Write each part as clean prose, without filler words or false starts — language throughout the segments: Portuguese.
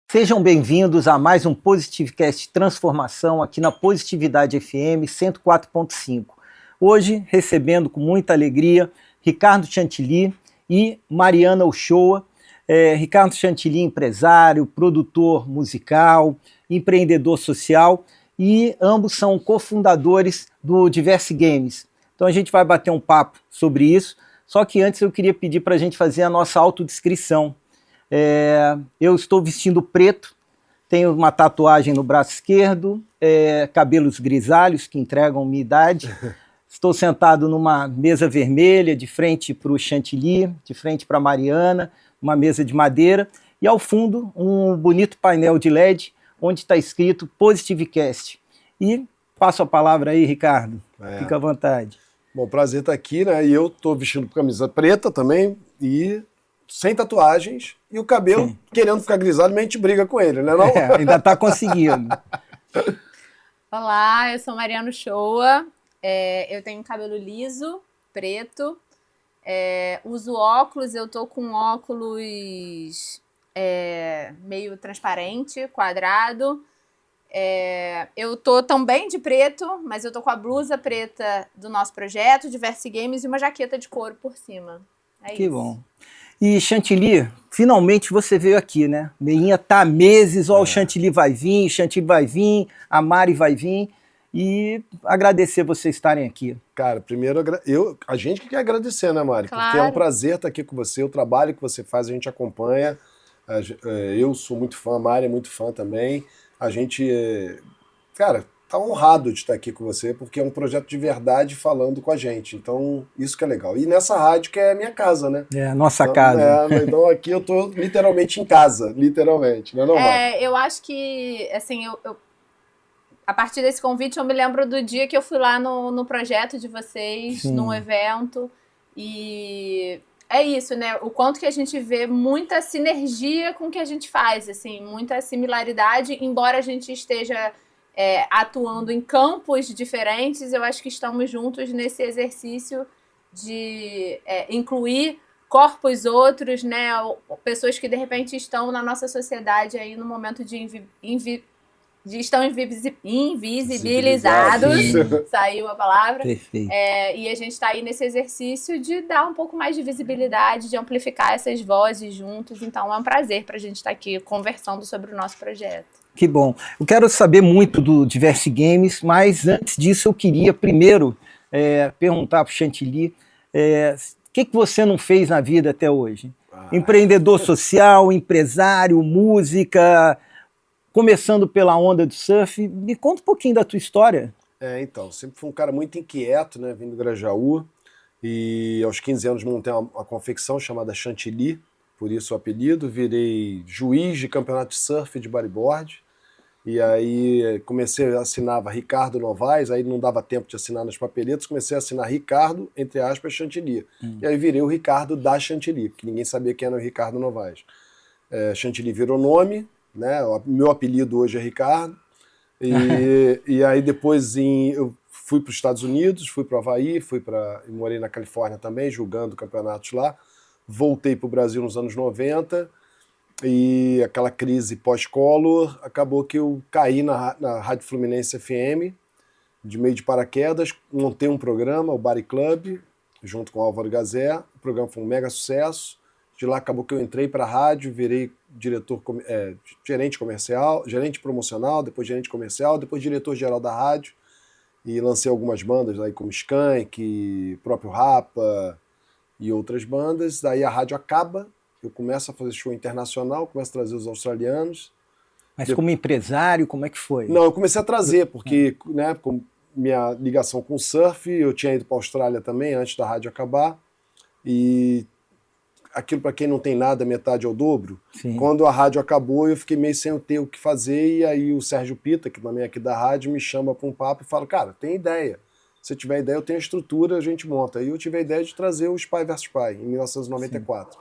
Sejam bem-vindos a mais um Positivecast Transformação aqui na Positividade FM 104.5. Hoje, recebendo com muita alegria Ricardo Chantilly e Mariana Uchoa. Ricardo Chantilly, empresário, produtor musical, empreendedor social, e ambos são cofundadores do Diverse Games. Então a gente vai bater um papo sobre isso, só que antes eu queria pedir para a gente fazer a nossa autodescrição. Eu estou vestindo preto, tenho uma tatuagem no braço esquerdo, cabelos grisalhos que entregam minha idade. Estou sentado numa mesa vermelha, de frente para o Chantilly, de frente para a Mariana, uma mesa de madeira, e ao fundo um bonito painel de LED, onde está escrito Positivecast. E passo a palavra aí, Ricardo. Fica à vontade. Bom, prazer estar aqui, né? E eu estou vestindo camisa preta também, e sem tatuagens, e o cabelo querendo ficar grisalho, mas a gente briga com ele, né? Não? Ainda está conseguindo. Olá, eu sou Mariana Uchoa, eu tenho cabelo liso, preto, uso óculos, eu tô com óculos meio transparente, quadrado. Eu tô também de preto, mas eu tô com a blusa preta do nosso projeto, Diverse Games, e uma jaqueta de couro por cima. Que isso. Bom. E Chantilly, finalmente você veio aqui, né? Meinha tá há meses, ó, o Chantilly vai vir, a Mari vai vir, e agradecer vocês estarem aqui. Cara, primeiro a gente que quer agradecer, né, Mari? Claro. Porque é um prazer estar aqui com você, o trabalho que você faz a gente acompanha, eu sou muito fã, a Mari é muito fã também, a gente, cara, tá honrado de estar aqui com você, porque é um projeto de verdade falando com a gente, então isso que é legal. E nessa rádio que é a minha casa, né? É a nossa casa. Então aqui eu tô literalmente em casa, literalmente, não é normal? Eu acho que, assim, a partir desse convite eu me lembro do dia que eu fui lá no projeto de vocês, num evento, e é isso, né? O quanto que a gente vê muita sinergia com o que a gente faz, assim, muita similaridade, embora a gente esteja atuando em campos diferentes, eu acho que estamos juntos nesse exercício de incluir corpos outros, né? Pessoas que de repente estão na nossa sociedade aí no momento estão invisibilizados, saiu a palavra. Perfeito. E a gente está aí nesse exercício de dar um pouco mais de visibilidade, de amplificar essas vozes juntos, então é um prazer para a gente estar aqui conversando sobre o nosso projeto. Que bom. Eu quero saber muito do Diverse Games, mas antes disso eu queria primeiro perguntar para o Chantilly o que você não fez na vida até hoje? Empreendedor social, empresário, música, começando pela onda do surf. Me conta um pouquinho da tua história. Então, sempre fui um cara muito inquieto, né, vindo do Grajaú, e aos 15 anos montei uma confecção chamada Chantilly, por isso o apelido, virei juiz de campeonato de surf de bodyboard, e aí assinava Ricardo Novaes, aí não dava tempo de assinar nas papeletas, comecei a assinar Ricardo, entre aspas, Chantilly. E aí virei o Ricardo da Chantilly, porque ninguém sabia quem era o Ricardo Novaes. Chantilly virou nome, né? O meu apelido hoje é Ricardo, e aí depois eu fui para os Estados Unidos, fui para o Havaí, morei na Califórnia também, julgando campeonatos lá, voltei para o Brasil nos anos 90, e aquela crise pós-Collor, acabou que eu caí na Rádio Fluminense FM, de meio de paraquedas, montei um programa, o Body Club, junto com o Álvaro Gazé, o programa foi um mega sucesso, de lá acabou que eu entrei para a rádio, virei gerente comercial, gerente promocional, depois gerente comercial, depois diretor-geral da rádio, e lancei algumas bandas aí como Skank, próprio Rapa e outras bandas. Daí a rádio acaba, eu começo a fazer show internacional, começo a trazer os australianos. Mas como empresário, como é que foi? Não, eu comecei a trazer, porque né, com minha ligação com o surf, eu tinha ido para a Austrália também, antes da rádio acabar, e aquilo para quem não tem nada, metade é o dobro. Sim. Quando a rádio acabou, eu fiquei meio sem ter o que fazer, e aí o Sérgio Pita, que também é aqui da rádio, me chama para um papo e fala, cara, tem ideia. Se tiver ideia, eu tenho a estrutura, a gente monta. E eu tive a ideia de trazer o Spy vs Spy, em 1994. Sim.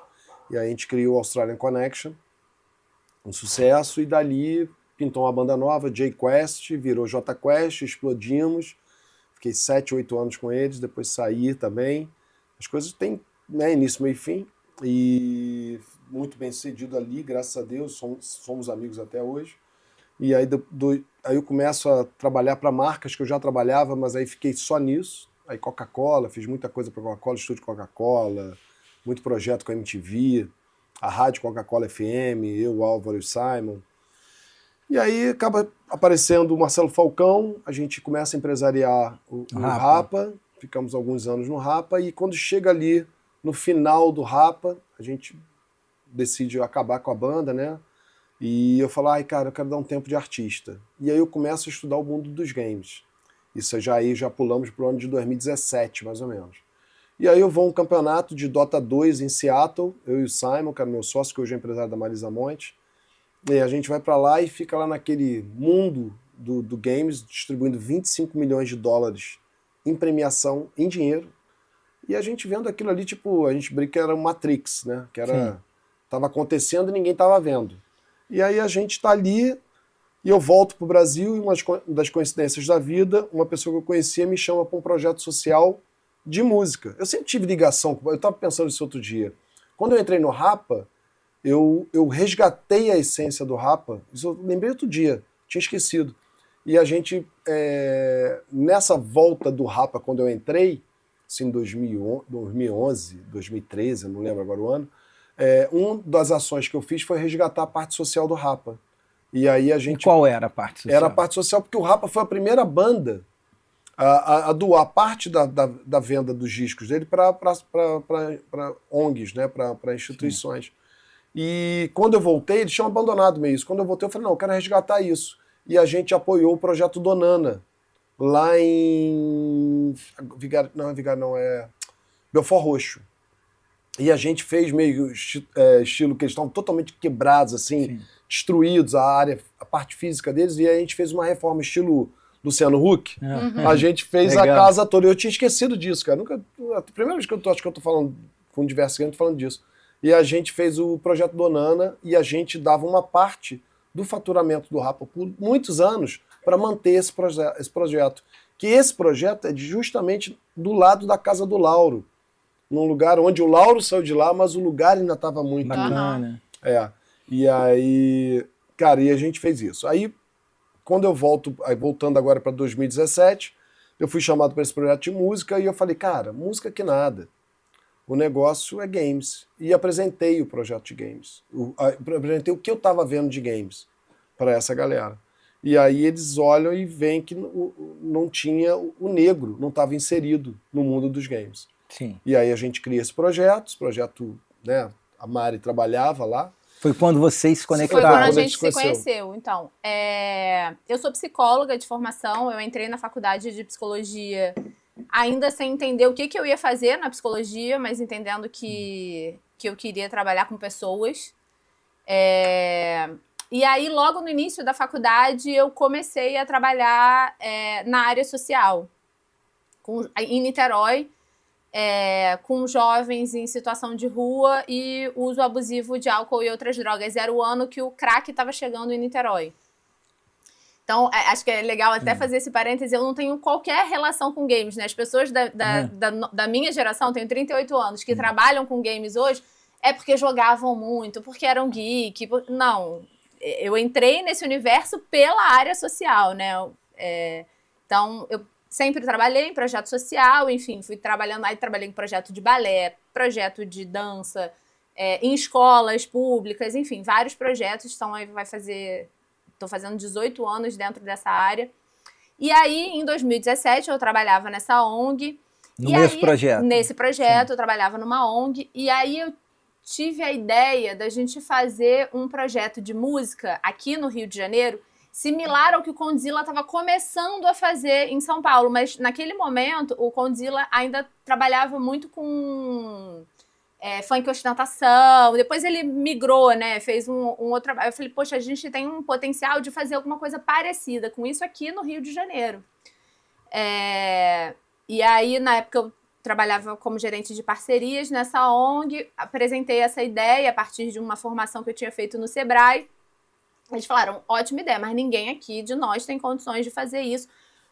E aí a gente criou o Australian Connection, um sucesso, e dali pintou uma banda nova, J-Quest, virou J-Quest, explodimos. Fiquei 7, 8 anos com eles, depois saí também. As coisas têm início, meio e fim. E muito bem sucedido ali, graças a Deus, somos amigos até hoje. E aí, aí eu começo a trabalhar para marcas que eu já trabalhava, mas aí fiquei só nisso. Aí Coca-Cola, fiz muita coisa para Coca-Cola, estúdio Coca-Cola, muito projeto com a MTV, a rádio Coca-Cola FM, eu, o Álvaro e o Simon. E aí acaba aparecendo o Marcelo Falcão, a gente começa a empresariar o Rapa, ficamos alguns anos no Rapa, e quando chega ali no final do Rapa, a gente decide acabar com a banda, né? E eu falo, cara, eu quero dar um tempo de artista. E aí eu começo a estudar o mundo dos games. Isso já pulamos pro ano de 2017, mais ou menos. E aí eu vou a um campeonato de Dota 2 em Seattle, eu e o Simon, que era meu sócio, que hoje é empresário da Marisa Monte. E a gente vai para lá e fica lá naquele mundo do games, distribuindo 25 milhões de dólares em premiação, em dinheiro. E a gente vendo aquilo ali, tipo, a gente brinca que era um Matrix, né? Que era, tava acontecendo e ninguém tava vendo. E aí a gente tá ali, e eu volto pro Brasil, e uma das coincidências da vida, uma pessoa que eu conhecia me chama para um projeto social de música. Eu sempre tive ligação, eu tava pensando isso outro dia. Quando eu entrei no Rapa, eu resgatei a essência do Rapa, isso eu lembrei outro dia, tinha esquecido. E a gente, nessa volta do Rapa, quando eu entrei, assim, em 2011, 2013, não lembro agora o ano, uma das ações que eu fiz foi resgatar a parte social do Rapa. E aí a gente... E qual era a parte social? Era a parte social, porque o Rapa foi a primeira banda a doar parte da venda dos discos dele para ONGs, né, para instituições. Sim. E quando eu voltei, eles tinham abandonado meio isso. Quando eu voltei, eu falei, não, eu quero resgatar isso. E a gente apoiou o projeto Donana, lá em... Belfort Roxo. E a gente fez meio estilo que eles estavam totalmente quebrados, assim, sim, destruídos, a parte física deles, e aí a gente fez uma reforma estilo Luciano Huck. Uhum. A gente fez legal. A casa toda. Eu tinha esquecido disso, cara. A primeira vez que acho que eu tô falando com diversos clientes, falando disso. E a gente fez o projeto Donana e a gente dava uma parte do faturamento do Rapa por muitos anos para manter esse projeto. Que esse projeto é justamente do lado da casa do Lauro. Num lugar onde o Lauro saiu de lá, mas o lugar ainda estava muito... Bacana. E aí, cara, e a gente fez isso. Aí, quando eu voltando agora para 2017, eu fui chamado para esse projeto de música e eu falei, cara, música que nada. O negócio é games. E apresentei o projeto de games. Apresentei o que eu estava vendo de games para essa galera. E aí eles olham e veem que não tinha o negro, não estava inserido no mundo dos games. Sim. E aí a gente cria esse projeto, né, a Mari trabalhava lá. Foi quando vocês se conectaram? Foi quando a gente se conheceu. Então, eu sou psicóloga de formação, eu entrei na faculdade de psicologia ainda sem entender o que eu ia fazer na psicologia, mas entendendo que eu queria trabalhar com pessoas. E aí, logo no início da faculdade, eu comecei a trabalhar na área social, em Niterói, com jovens em situação de rua e uso abusivo de álcool e outras drogas. Era o ano que o crack estava chegando em Niterói. Então, acho que é legal até fazer esse parêntese. Eu não tenho qualquer relação com games, né? As pessoas da minha geração, tenho 38 anos, que trabalham com games hoje, é porque jogavam muito, porque eram geek. Não, eu entrei nesse universo pela área social, né? Então, eu sempre trabalhei em projeto social, enfim, fui trabalhando, aí trabalhei em projeto de balé, projeto de dança, em escolas públicas, enfim, vários projetos. Então, aí estou fazendo 18 anos dentro dessa área. E aí, em 2017, eu trabalhava nessa ONG. Nesse projeto? Nesse projeto, sim, eu trabalhava numa ONG. E aí, eu tive a ideia da gente fazer um projeto de música aqui no Rio de Janeiro, similar ao que o Condzilla estava começando a fazer em São Paulo. Mas, naquele momento, o Condzilla ainda trabalhava muito com funk ostentação. Depois ele migrou, né? Fez um outro... Eu falei, poxa, a gente tem um potencial de fazer alguma coisa parecida com isso aqui no Rio de Janeiro. E aí, na época, eu trabalhava como gerente de parcerias nessa ONG, apresentei essa ideia a partir de uma formação que eu tinha feito no Sebrae. Eles falaram, ótima ideia, mas ninguém aqui de nós tem condições de fazer isso.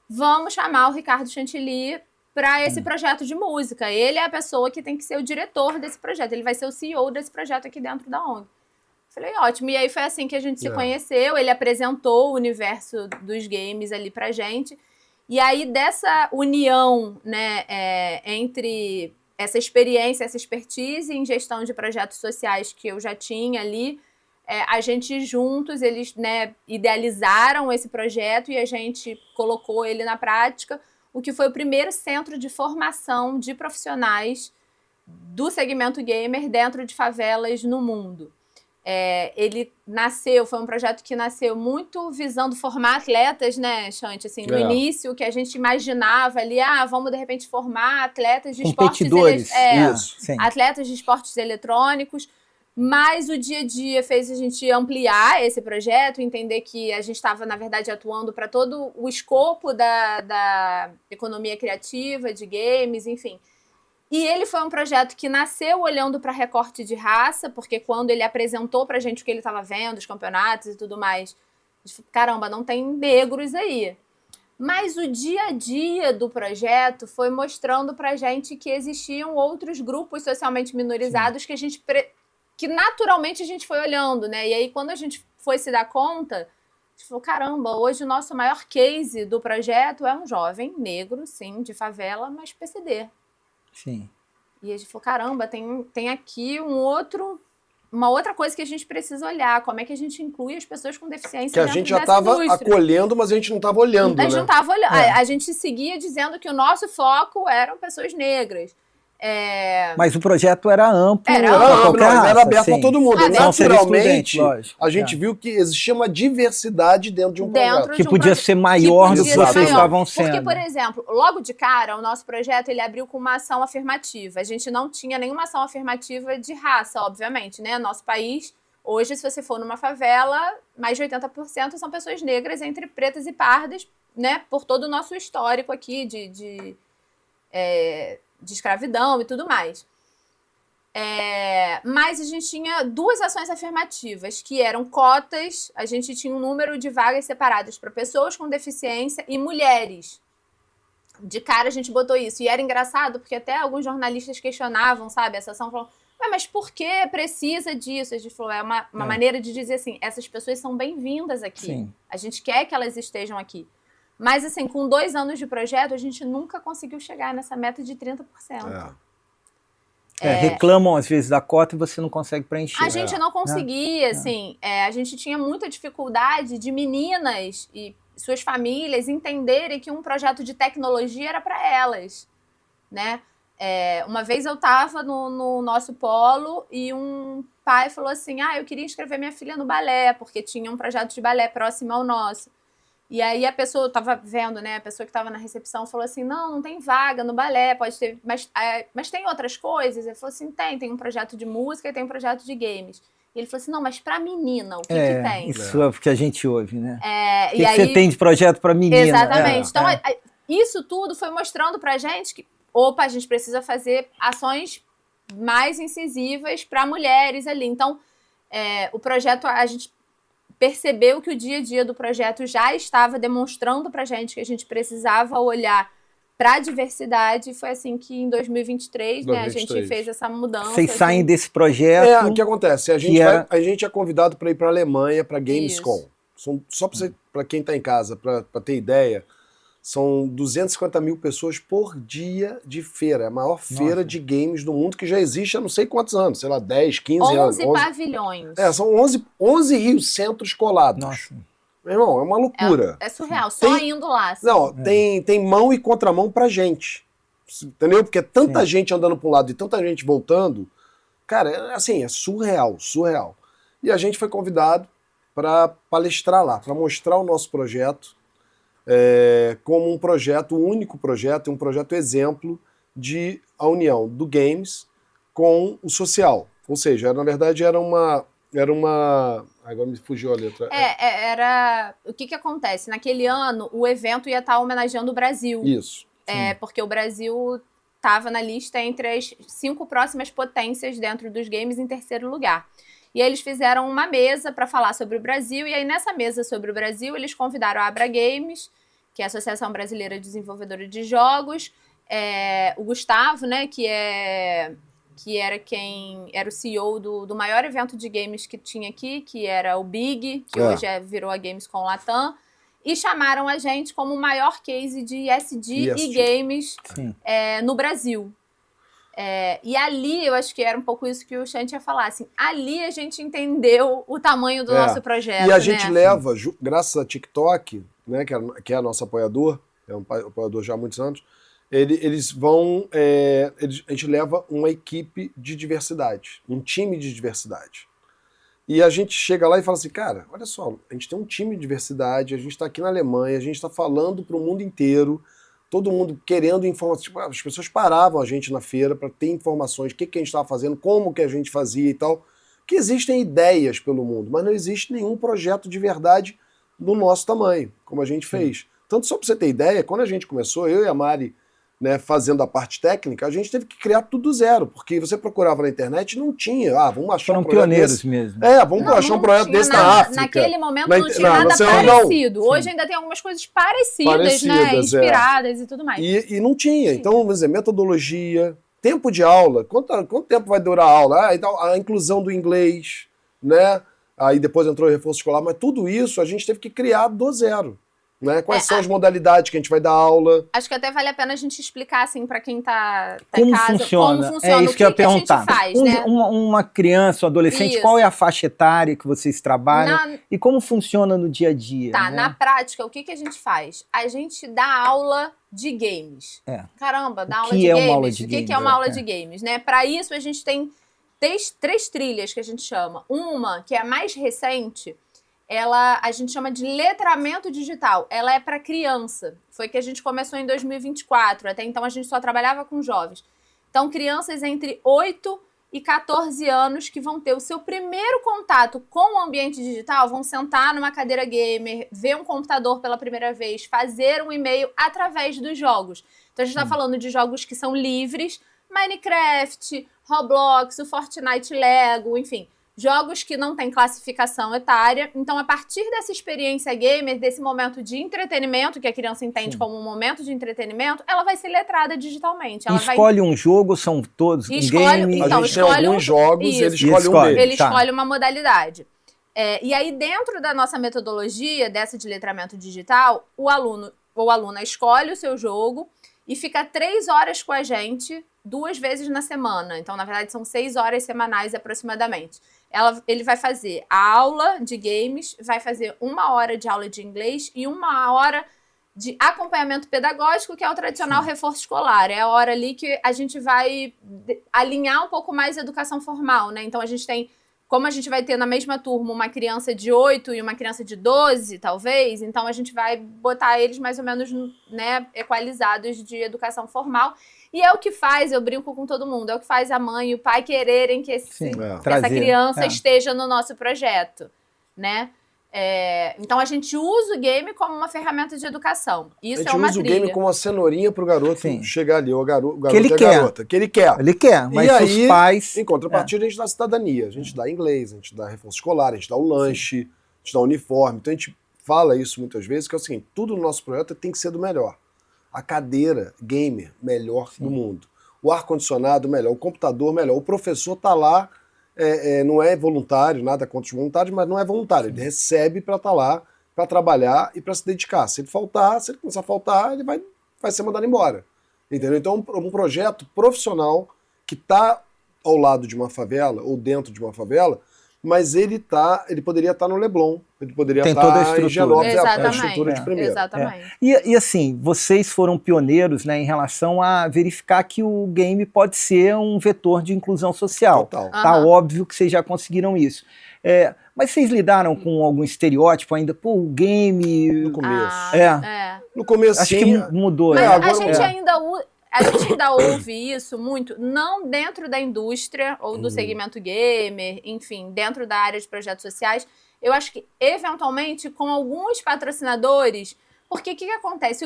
Vamos chamar o Ricardo Chantilly para esse projeto de música. Ele é a pessoa que tem que ser o diretor desse projeto. Ele vai ser o CEO desse projeto aqui dentro da ONG. Falei, ótimo. E aí foi assim que a gente se conheceu. Ele apresentou o universo dos games ali pra gente. E aí, dessa união, né, entre essa experiência, essa expertise em gestão de projetos sociais que eu já tinha ali, a gente juntos, eles, né, idealizaram esse projeto e a gente colocou ele na prática, o que foi o primeiro centro de formação de profissionais do segmento gamer dentro de favelas no mundo. Ele nasceu, foi um projeto que nasceu muito visando formar atletas, né, Chanty? Assim, no início, o que a gente imaginava ali, vamos de repente formar atletas de competidores, atletas de esportes eletrônicos, mas o dia a dia fez a gente ampliar esse projeto, entender que a gente estava, na verdade, atuando para todo o escopo da economia criativa, de games, enfim. E ele foi um projeto que nasceu olhando para recorte de raça, porque quando ele apresentou para a gente o que ele estava vendo, os campeonatos e tudo mais, a gente falou, caramba, não tem negros aí. Mas o dia a dia do projeto foi mostrando para a gente que existiam outros grupos socialmente minorizados que naturalmente a gente foi olhando, né? E aí, quando a gente foi se dar conta, a gente falou, caramba, hoje o nosso maior case do projeto é um jovem negro, sim, de favela, mas PCD. Sim. E a gente falou, caramba, tem aqui uma outra coisa que a gente precisa olhar, como é que a gente inclui as pessoas com deficiência que a gente já estava acolhendo, mas a gente não estava olhando, a gente não estava olhando. A gente seguia dizendo que o nosso foco eram pessoas negras. Mas o projeto era amplo. Era aberto para todo mundo. Naturalmente, lógico, a gente viu que existia uma diversidade dentro de um projeto. Que podia ser maior do que vocês estavam sendo. Porque, por exemplo, logo de cara, o nosso projeto ele abriu com uma ação afirmativa. A gente não tinha nenhuma ação afirmativa de raça, obviamente, né? Nosso país, hoje, se você for numa favela, mais de 80% são pessoas negras, entre pretas e pardas, né? Por todo o nosso histórico aqui de escravidão e tudo mais. Mas a gente tinha duas ações afirmativas, que eram cotas, a gente tinha um número de vagas separadas para pessoas com deficiência e mulheres. De cara a gente botou isso. E era engraçado, porque até alguns jornalistas questionavam, sabe? Essa ação falou, mas por que precisa disso? A gente falou, é uma maneira de dizer assim, essas pessoas são bem-vindas aqui. Sim. A gente quer que elas estejam aqui. Mas, assim, com 2 anos de projeto, a gente nunca conseguiu chegar nessa meta de 30%. Reclamam, às vezes, da cota e você não consegue preencher. A gente não conseguia, assim. A gente tinha muita dificuldade de meninas e suas famílias entenderem que um projeto de tecnologia era para elas, né? Uma vez eu estava no nosso polo e um pai falou assim, eu queria inscrever minha filha no balé, porque tinha um projeto de balé próximo ao nosso. E aí a pessoa, eu tava vendo, né, a pessoa que estava na recepção falou assim, não tem vaga no balé, pode ter, mas tem outras coisas? Ele falou assim, tem um projeto de música e tem um projeto de games. E ele falou assim, não, mas pra menina, o que tem? Isso é o que a gente ouve, né? O que você tem de projeto pra menina? Exatamente. Então, isso tudo foi mostrando pra gente que, a gente precisa fazer ações mais incisivas para mulheres ali. Então, o projeto, a gente percebeu que o dia a dia do projeto já estava demonstrando pra gente que a gente precisava olhar para a diversidade. Foi assim que em 2023, né, a gente fez essa mudança. Vocês saem desse projeto. O que acontece? A gente é convidado para ir para a Alemanha, para Gamescom. Só para quem está em casa, para ter ideia, são 250 mil pessoas por dia de feira. É a maior feira de games do mundo, que já existe há não sei quantos anos, sei lá, 10, 15 anos. 11 pavilhões. São 11 rios centros colados. Nossa. Meu irmão, é uma loucura. É surreal, só indo lá. Assim. Não, tem mão e contramão pra gente. Entendeu? Porque é tanta gente andando para um lado e tanta gente voltando. Cara, é surreal. E a gente foi convidado para palestrar lá, para mostrar o nosso projeto como um projeto, um único projeto, um projeto exemplo de a união do games com o social. Ou seja, na verdade era uma... Agora me fugiu a letra. O que acontece? Naquele ano, o evento ia estar homenageando o Brasil. Isso. Porque o Brasil estava na lista entre as 5 próximas potências dentro dos games em 3º lugar. E aí eles fizeram uma mesa para falar sobre o Brasil, e aí nessa mesa sobre o Brasil, eles convidaram a Abra Games, que é a Associação Brasileira de Desenvolvedora de Jogos, o Gustavo, né, que era quem era o CEO do maior evento de games que tinha aqui, que era o Big, que hoje virou a Gamescom Latam, e chamaram a gente como o maior case de ESG e games no Brasil. E ali, eu acho que era um pouco isso que o Xande ia falar, assim, ali a gente entendeu o tamanho do nosso projeto, e a gente leva, graças a TikTok, né, que é nosso apoiador, é um apoiador já há muitos anos, eles vão, a gente leva uma equipe de diversidade, um time de diversidade. E a gente chega lá e fala assim, cara, olha só, a gente tem um time de diversidade, a gente está aqui na Alemanha, a gente está falando para o mundo inteiro, todo mundo querendo informações. Tipo, as pessoas paravam a gente na feira para ter informações, o que a gente estava fazendo, como que a gente fazia e tal. Que existem ideias pelo mundo, mas não existe nenhum projeto de verdade do nosso tamanho, como a gente fez. Tanto só para você ter ideia, quando a gente começou, eu e a Mari, né, fazendo a parte técnica, a gente teve que criar tudo do zero, porque você procurava na internet e não tinha. Vamos achar um projeto pioneiros desse. mesmo. Vamos achar um projeto desse na África. Naquele momento não tinha nada parecido. Hoje ainda tem algumas coisas parecidas, né, inspiradas e tudo mais. E não tinha. Então, vamos dizer, metodologia, tempo de aula. Quanto tempo vai durar a aula? Então, a inclusão do inglês, né? Aí depois entrou o reforço escolar, mas tudo isso a gente teve que criar do zero. Né? Quais são as modalidades que a gente vai dar aula? Acho que até vale a pena a gente explicar assim para quem tá como em casa funciona? Como funciona, isso que eu ia perguntar. A gente faz, né? Uma criança, um adolescente, qual é a faixa etária que vocês trabalham e como funciona no dia a dia? Tá, né? Na prática, o que a gente faz? A gente dá aula de games. Caramba, dá aula de games. Uma aula de games? O que é uma aula de games? Né? Para isso, a gente tem três trilhas que a gente chama. Uma, que é a mais recente, a gente chama de letramento digital. Ela é para criança. Foi que a gente começou em 2024. Até então a gente só trabalhava com jovens. Então, crianças entre 8 e 14 anos que vão ter o seu primeiro contato com o ambiente digital, vão sentar numa cadeira gamer, ver um computador pela primeira vez, fazer um e-mail através dos jogos. Então, a gente está falando de jogos que são livres, Minecraft, Roblox, o Fortnite Lego, enfim. Jogos que não têm classificação etária. Então, a partir dessa experiência gamer, desse momento de entretenimento, que a criança entende como um momento de entretenimento, ela vai ser letrada digitalmente. Ela escolhe um jogo, são todos um game? Então, a gente tem alguns jogos e ele escolhe um deles. Ele escolhe uma modalidade. E aí, dentro da nossa metodologia, dessa de letramento digital, o aluno ou aluna escolhe o seu jogo e fica 3 horas com a gente 2 vezes na semana. Então, na verdade, são 6 horas semanais aproximadamente. Ele vai fazer a aula de games, vai fazer 1 hora de aula de inglês e 1 hora de acompanhamento pedagógico, que é o tradicional reforço escolar. É a hora ali que a gente vai alinhar um pouco mais a educação formal, né? Então, como a gente vai ter na mesma turma uma criança de 8 e uma criança de 12, talvez, então a gente vai botar eles mais ou menos, né, equalizados de educação formal. E é o que faz, eu brinco com todo mundo, é o que faz a mãe e o pai quererem que essa criança esteja no nosso projeto, né? Então a gente usa o game como uma ferramenta de educação. Isso é uma trilha. A gente usa o game como uma cenourinha pro garoto chegar ali, o garoto que ele quer. Garota, que ele quer. Ele quer, mas aí, os pais... Em contrapartida, a gente dá cidadania, a gente dá inglês, a gente dá reforço escolar, a gente dá o lanche, a gente dá o uniforme. Então a gente fala isso muitas vezes, que é o seguinte, tudo no nosso projeto tem que ser do melhor. A cadeira gamer, melhor do mundo. O ar-condicionado, melhor. O computador, melhor. O professor tá lá, não é voluntário, nada contra os voluntários, mas não é voluntário. Ele recebe para estar lá, para trabalhar e para se dedicar. Se ele começar a faltar, ele vai ser mandado embora. Entendeu? Então, um projeto profissional que está ao lado de uma favela ou dentro de uma favela, mas ele poderia estar no Leblon, ele poderia estar em Genópolis, a estrutura de primeira. Exatamente. E assim, vocês foram pioneiros, né, em relação a verificar que o game pode ser um vetor de inclusão social. Total. Tá óbvio que vocês já conseguiram isso. Mas vocês lidaram com algum estereótipo ainda? Pô, o game... No começo. No começo, acho que mudou. Mas a gente ainda ouve isso muito, não dentro da indústria ou do segmento gamer, enfim, dentro da área de projetos sociais. Eu acho que, eventualmente, com alguns patrocinadores, porque o que acontece?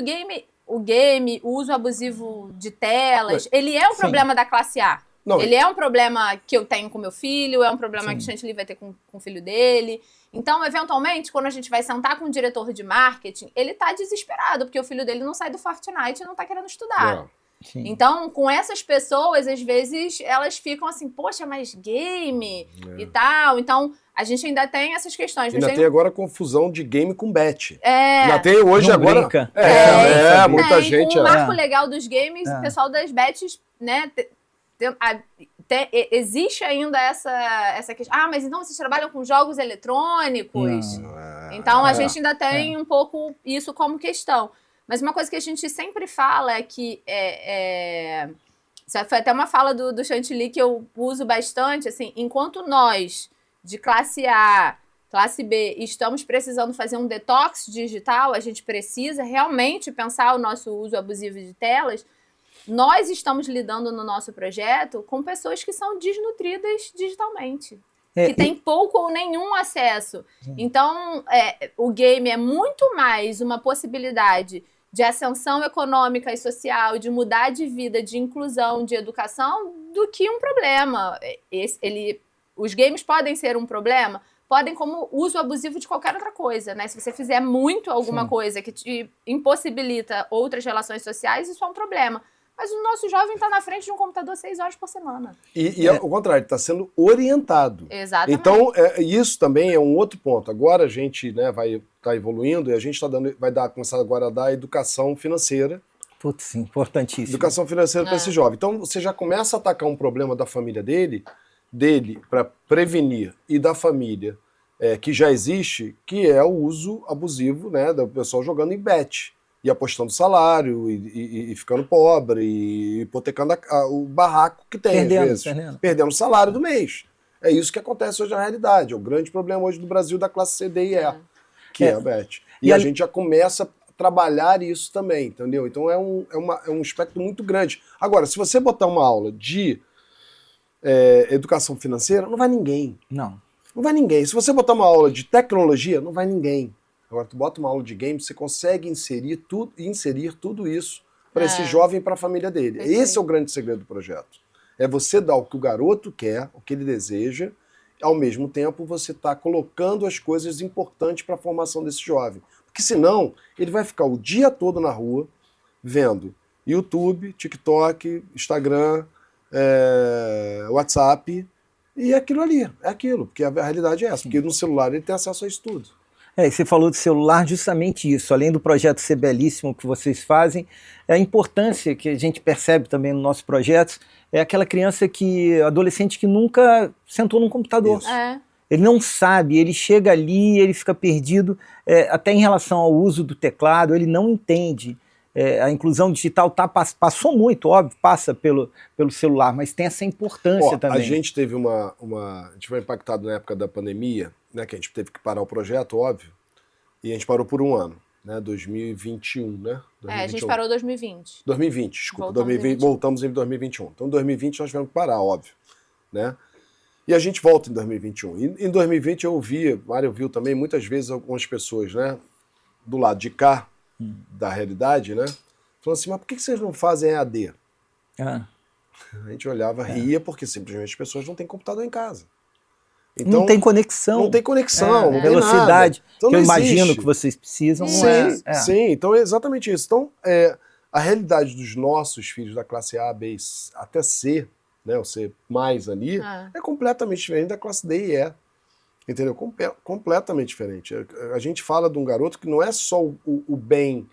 O uso abusivo de telas, ele é um problema da classe A. Não, ele é um problema que eu tenho com meu filho, é um problema que o Chantilly vai ter com o filho dele. Então, eventualmente, quando a gente vai sentar com o diretor de marketing, ele tá desesperado, porque o filho dele não sai do Fortnite e não tá querendo estudar. Sim. Então, com essas pessoas, às vezes, elas ficam assim, poxa, mas game e tal. Então, a gente ainda tem essas questões. Ainda tem agora a confusão de game com bet. É. Ainda tem hoje Não agora. brinca. Muita gente. Com o marco legal dos games, o pessoal das bets, né? Existe ainda essa questão. Ah, mas então vocês trabalham com jogos eletrônicos? Então a gente ainda tem um pouco isso como questão. Mas uma coisa que a gente sempre fala é que isso foi até uma fala do Chantilly que eu uso bastante, assim, enquanto nós, de classe A, classe B, estamos precisando fazer um detox digital, a gente precisa realmente pensar o nosso uso abusivo de telas. Nós estamos lidando no nosso projeto com pessoas que são desnutridas digitalmente, que têm pouco ou nenhum acesso. Então, o game é muito mais uma possibilidade de ascensão econômica e social, de mudar de vida, de inclusão, de educação, do que um problema. Os games podem ser um problema? Podem como uso abusivo de qualquer outra coisa, né? Se você fizer muito alguma coisa que te impossibilita outras relações sociais, isso é um problema. Mas o nosso jovem está na frente de um computador 6 horas por semana. E ao contrário, está sendo orientado. Exatamente. Então, isso também é um outro ponto. Agora a gente vai estar evoluindo e a gente vai começar agora a dar educação financeira. Putz, importantíssimo. Educação financeira para esse jovem. Então, você já começa a atacar um problema da família dele para prevenir, e da família que já existe, que é o uso abusivo, né, do pessoal jogando em bet. E apostando salário, e ficando pobre, e hipotecando o barraco que tem, às vezes. Perdendo o salário do mês. É isso que acontece hoje na realidade. É o grande problema hoje do Brasil da classe C, D e E, que é a bet. E a gente já começa a trabalhar isso também, entendeu? Então é um espectro muito grande. Agora, se você botar uma aula de educação financeira, não vai ninguém. Não vai ninguém. Se você botar uma aula de tecnologia, não vai ninguém. Agora, tu bota uma aula de games, você consegue inserir tudo isso para esse jovem e para a família dele. Esse é o grande segredo do projeto. É você dar o que o garoto quer, o que ele deseja, ao mesmo tempo você está colocando as coisas importantes para a formação desse jovem. Porque senão, ele vai ficar o dia todo na rua, vendo YouTube, TikTok, Instagram, WhatsApp, e aquilo ali, é aquilo. Porque a realidade é essa, porque no celular ele tem acesso a isso tudo. E você falou do celular, justamente isso, além do projeto ser belíssimo que vocês fazem, a importância que a gente percebe também no nosso projeto é aquela criança adolescente que nunca sentou num computador. Ele não sabe, ele chega ali, ele fica perdido, até em relação ao uso do teclado, ele não entende. A inclusão digital passou muito, óbvio, passa pelo celular, mas tem essa importância também. A gente teve a gente foi impactado na época da pandemia, né, que a gente teve que parar o projeto, óbvio, e a gente parou por um ano, né, 2021, né? 2021. A gente parou em 2020. 2020, desculpa, voltamos em 2021. Então, em 2020 nós tivemos que parar, óbvio, né? E a gente volta em 2021. E em 2020 eu ouvi, Mário viu também, muitas vezes algumas pessoas, né, do lado de cá, da realidade, né, falando assim, mas por que vocês não fazem EAD? A gente olhava, ria, porque simplesmente as pessoas não têm computador em casa. Então, não tem conexão. Não tem conexão, não velocidade, tem então, que eu imagino que vocês precisam. Sim, então é exatamente isso. Então, a realidade dos nossos filhos da classe A, B, até C, né, o C mais ali, é completamente diferente da classe D e E. Entendeu? Completamente diferente. A gente fala de um garoto que não é só o bem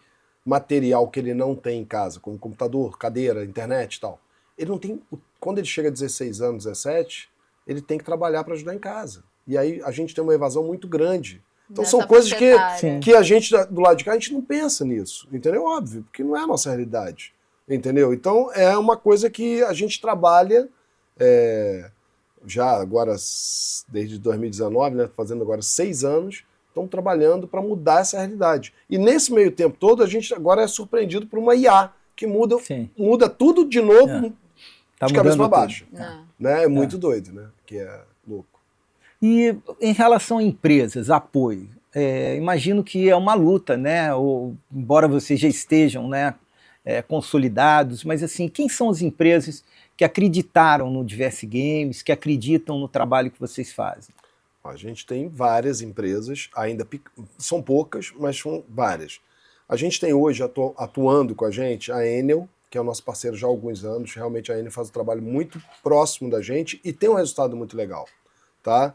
material que ele não tem em casa, como computador, cadeira, internet e tal. Ele não tem. Quando ele chega a 16 anos, 17, ele tem que trabalhar para ajudar em casa. E aí a gente tem uma evasão muito grande. Então são coisas que a gente, do lado de cá, a gente não pensa nisso. Entendeu? Óbvio, porque não é a nossa realidade. Entendeu? Então é uma coisa que a gente trabalha já agora, desde 2019, né, fazendo agora 6 anos, estão trabalhando para mudar essa realidade. E nesse meio tempo todo, a gente agora é surpreendido por uma IA que muda tudo de novo de cabeça para baixo. Né? É muito doido, né? Que é louco. E em relação a empresas, apoio, imagino que é uma luta, né? Embora vocês já estejam, né, consolidados, mas assim, quem são as empresas que acreditaram no Diverse Games, que acreditam no trabalho que vocês fazem? A gente tem várias empresas, ainda são poucas, mas são várias. A gente tem hoje atuando com a gente a Enel, que é o nosso parceiro já há alguns anos. Realmente a Enel faz um trabalho muito próximo da gente e tem um resultado muito legal, tá?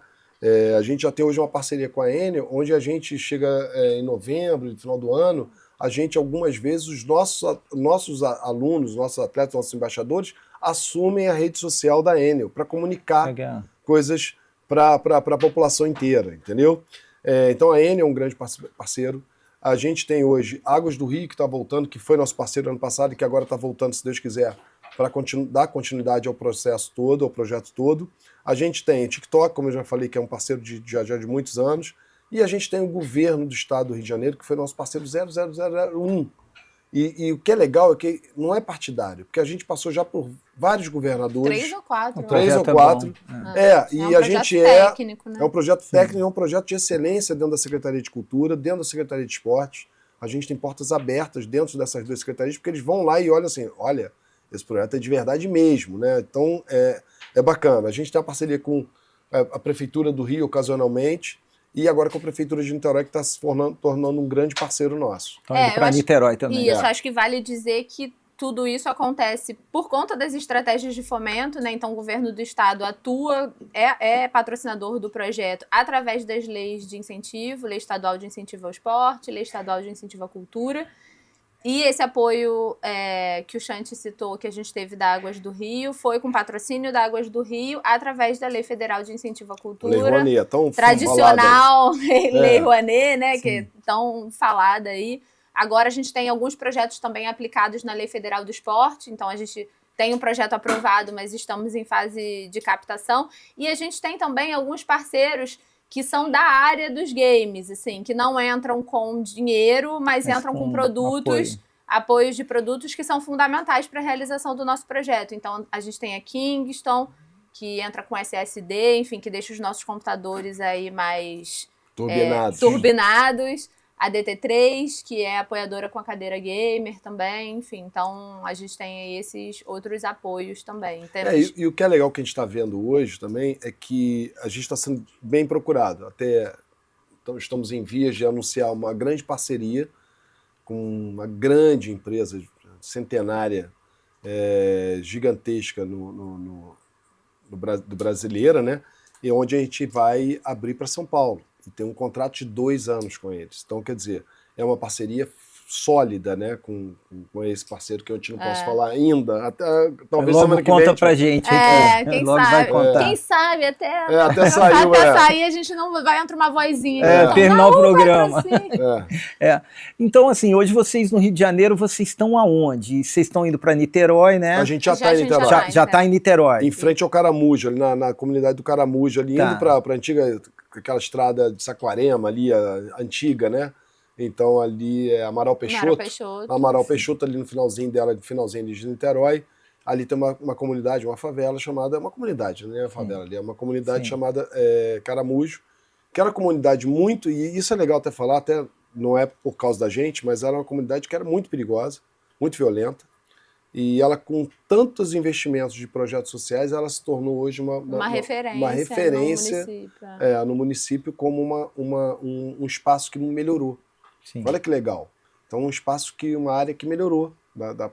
A gente já tem hoje uma parceria com a Enel, onde a gente chega em novembro, no final do ano, a gente, algumas vezes, os nossos alunos, nossos atletas, nossos embaixadores, assumem a rede social da Enel para comunicar coisas para a população inteira, entendeu? Então a Enel é um grande parceiro. A gente tem hoje Águas do Rio, que está voltando, que foi nosso parceiro ano passado e que agora está voltando, se Deus quiser, para dar continuidade ao processo todo, ao projeto todo. A gente tem o TikTok, como eu já falei, que é um parceiro já de muitos anos. E a gente tem o governo do estado do Rio de Janeiro, que foi nosso parceiro 00001. E o que é legal é que não é partidário, porque a gente passou já por vários governadores. 3 ou 4. 3 ou 4. E a gente técnico, né? É um projeto técnico, é um projeto de excelência dentro da Secretaria de Cultura, dentro da Secretaria de Esportes. A gente tem portas abertas dentro dessas duas secretarias, porque eles vão lá e olham assim, olha, esse projeto é de verdade mesmo, né? Então, é bacana. A gente tem uma parceria com a Prefeitura do Rio, ocasionalmente, e agora com a Prefeitura de Niterói, que está se tornando um grande parceiro nosso. Então, indo para Niterói também. Isso, acho que vale dizer que tudo isso acontece por conta das estratégias de fomento, né? Então, o governo do estado atua, é patrocinador do projeto através das leis de incentivo, lei estadual de incentivo ao esporte, lei estadual de incentivo à cultura. E esse apoio que o Chanti citou, que a gente teve da Águas do Rio, foi com patrocínio da Águas do Rio, através da Lei Federal de Incentivo à Cultura. Lei Rouanet, tão tradicional, Lei Rouanet, né? Sim. Que é tão falada aí. Agora a gente tem alguns projetos também aplicados na Lei Federal do Esporte, então a gente tem um projeto aprovado, mas estamos em fase de captação. E a gente tem também alguns parceiros que são da área dos games, assim, que não entram com dinheiro, mas entram com produtos, apoios de produtos que são fundamentais para a realização do nosso projeto. Então, a gente tem a Kingston, que entra com SSD, enfim, que deixa os nossos computadores aí mais turbinados. A DT3, que é apoiadora com a cadeira gamer também, enfim. Então, a gente tem aí esses outros apoios também. E o que é legal que a gente está vendo hoje também é que a gente está sendo bem procurado. Então, estamos em vias de anunciar uma grande parceria com uma grande empresa centenária, gigantesca do brasileira, né? E onde a gente vai abrir para São Paulo. E tem um contrato de 2 anos com eles. Então, quer dizer, é uma parceria sólida, né, com esse parceiro que a gente não posso falar ainda. Até, talvez logo semana que conta vem, pra gente. Quem logo sabe, vai contar. Quem sabe até saiu, sair a gente não vai entrar uma vozinha. Terminar o programa. Então, assim, hoje vocês no Rio de Janeiro, vocês estão aonde? Vocês estão indo para Niterói, né? A gente já está em Niterói. Já está em Niterói. Em frente ao Caramujo, ali na comunidade do Caramujo, ali indo para a antiga, aquela estrada de Saquarema ali, a antiga, né? Então ali é Amaral Peixoto, ali no finalzinho de Niterói. Ali tem uma comunidade, uma favela chamada... Uma comunidade, não é uma favela ali, é uma comunidade chamada Caramujo, que era uma comunidade muito... E isso é legal até falar, até não é por causa da gente, mas era uma comunidade que era muito perigosa, muito violenta. E ela, com tantos investimentos de projetos sociais, ela se tornou hoje uma referência no município como um espaço que melhorou. Sim. Olha que legal. Então, uma área que melhorou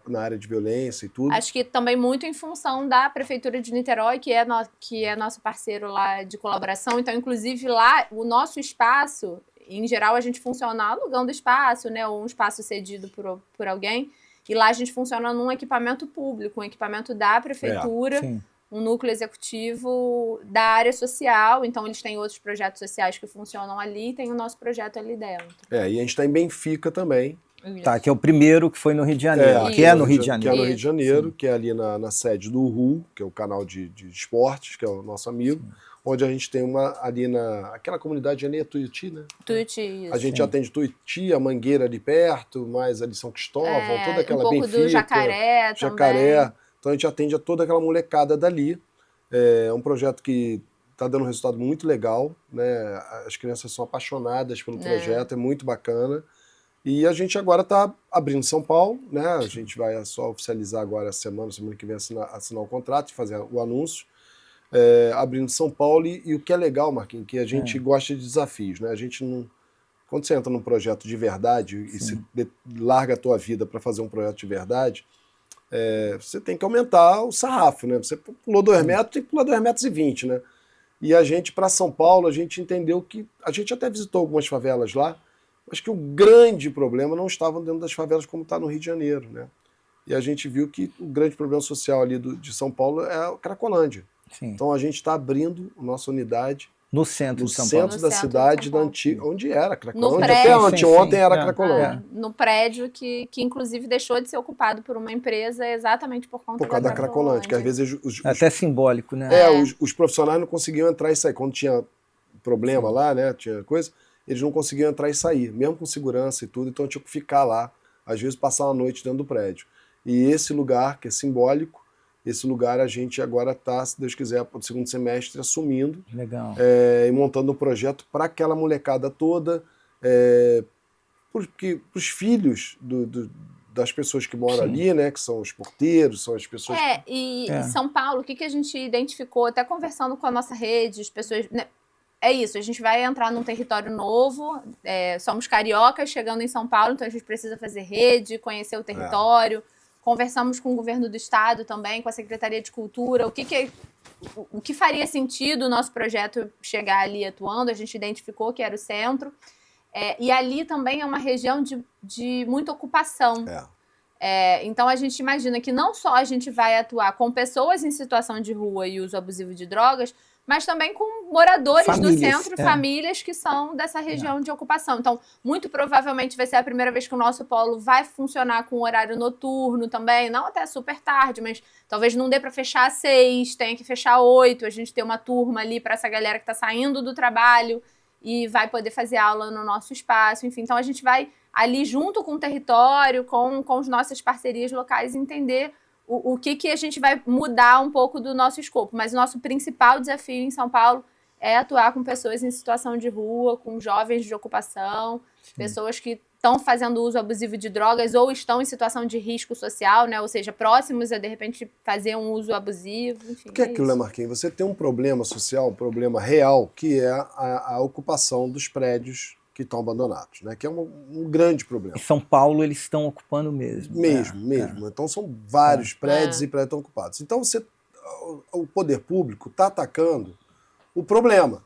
na área de violência e tudo. Acho que também muito em função da Prefeitura de Niterói, que é nosso parceiro lá de colaboração. Então, inclusive, lá, o nosso espaço, em geral, a gente funciona alugando espaço, né, ou um espaço cedido por alguém. E lá a gente funciona num equipamento público, um equipamento da Prefeitura, um núcleo executivo da área social. Então, eles têm outros projetos sociais que funcionam ali e tem o nosso projeto ali dentro. E a gente está em Benfica também. Tá, que é o primeiro que foi no Rio de Janeiro. Que é no Rio de Janeiro. Que é no Rio de Janeiro, que é ali na sede do RU, que é o canal de esportes, que é o nosso amigo. Sim. Onde a gente tem ali aquela comunidade ali é Tuiuti, né? Tuiuti, isso. A gente atende Tuiuti, a Mangueira ali perto, mais ali São Cristóvão, toda aquela Benfica. Um pouco do Jacaré também. Então a gente atende a toda aquela molecada dali. É um projeto que está dando um resultado muito legal, né? As crianças são apaixonadas pelo projeto, é muito bacana. E a gente agora está abrindo São Paulo, né? A gente vai só oficializar agora semana que vem assinar o contrato e fazer o anúncio. Abrindo São Paulo, e o que é legal, Marquinhos, que a gente gosta de desafios, né? A gente não... Quando você entra num projeto de verdade e se larga a tua vida para fazer um projeto de verdade, você tem que aumentar o sarrafo, né? Você pulou 2 metros, tem que pular 2,20 metros, né? E a gente, para São Paulo, a gente entendeu que... A gente até visitou algumas favelas lá, mas que o grande problema não estava dentro das favelas como está no Rio de Janeiro, né? E a gente viu que o grande problema social ali de São Paulo é a Cracolândia. Sim. Então a gente está abrindo a nossa unidade no centro no de São Paulo. centro da cidade, da antiga, onde era a Cracolândia. prédio. Até anteontem era a Cracolândia. No prédio que inclusive deixou de ser ocupado por uma empresa exatamente por conta da Cracolândia. Que às vezes até simbólico, né? Os profissionais não conseguiam entrar e sair. Quando tinha problema lá, né, tinha coisa, eles não conseguiam entrar e sair, mesmo com segurança e tudo, então tinha que ficar lá, às vezes passar uma noite dentro do prédio. E esse lugar, que é simbólico, esse lugar a gente agora está, se Deus quiser, para o segundo semestre, assumindo. Legal. E montando um projeto para aquela molecada toda, para os filhos das pessoas que moram ali, né, que são os porteiros, são as pessoas... Em São Paulo, o que a gente identificou, até conversando com a nossa rede, as pessoas... Né, é isso, a gente vai entrar num território novo, somos cariocas chegando em São Paulo, então a gente precisa fazer rede, conhecer o território... Conversamos com o governo do estado também, com a Secretaria de Cultura, o que faria sentido o nosso projeto chegar ali atuando, a gente identificou que era o centro, e ali também é uma região de muita ocupação. Então a gente imagina que não só a gente vai atuar com pessoas em situação de rua e uso abusivo de drogas, mas também com moradores do centro, famílias que são dessa região de ocupação. Então, muito provavelmente vai ser a primeira vez que o nosso polo vai funcionar com horário noturno também, não até super tarde, mas talvez não dê para fechar às 6, tenha que fechar às 8, a gente ter uma turma ali para essa galera que está saindo do trabalho e vai poder fazer aula no nosso espaço, enfim. Então, a gente vai ali junto com o território, com as nossas parcerias locais, entender o que a gente vai mudar um pouco do nosso escopo. Mas o nosso principal desafio em São Paulo é atuar com pessoas em situação de rua, com jovens de ocupação, pessoas que estão fazendo uso abusivo de drogas ou estão em situação de risco social, né? Ou seja, próximos a, de repente, fazer um uso abusivo. Enfim, o que é aquilo, né, Marquinhos? Você tem um problema social, um problema real, que é a ocupação dos prédios que estão abandonados, né? Que é um grande problema. Em São Paulo eles estão ocupando mesmo. Mesmo. Então são vários prédios e prédios estão ocupados. Então o poder público está atacando o problema,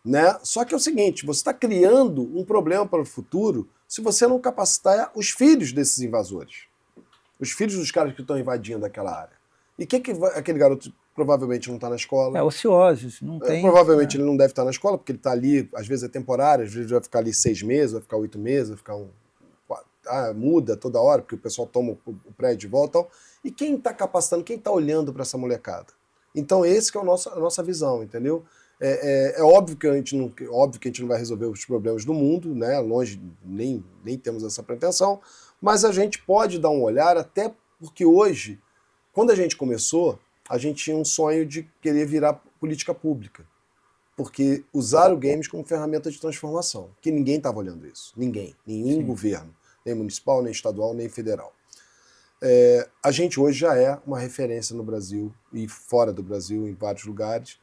né? Só que é o seguinte, você está criando um problema para o futuro se você não capacitar os filhos desses invasores. Os filhos dos caras que estão invadindo aquela área. E aquele garoto provavelmente não está na escola. Ociosos, não tem. Provavelmente ele não deve estar na escola, porque ele está ali, às vezes é temporário, às vezes vai ficar ali 6 meses, vai ficar 8 meses, vai ficar muda toda hora, porque o pessoal toma o prédio de volta. E quem está capacitando, quem está olhando para essa molecada? Então esse que é a nossa visão, entendeu? É óbvio que a gente não vai resolver os problemas do mundo, né? Longe, nem temos essa pretensão, mas a gente pode dar um olhar, até porque hoje, quando a gente começou, a gente tinha um sonho de querer virar política pública, porque usaram o games como ferramenta de transformação, que ninguém estava olhando isso, nenhum governo, nem municipal, nem estadual, nem federal. A gente hoje já é uma referência no Brasil e fora do Brasil, em vários lugares,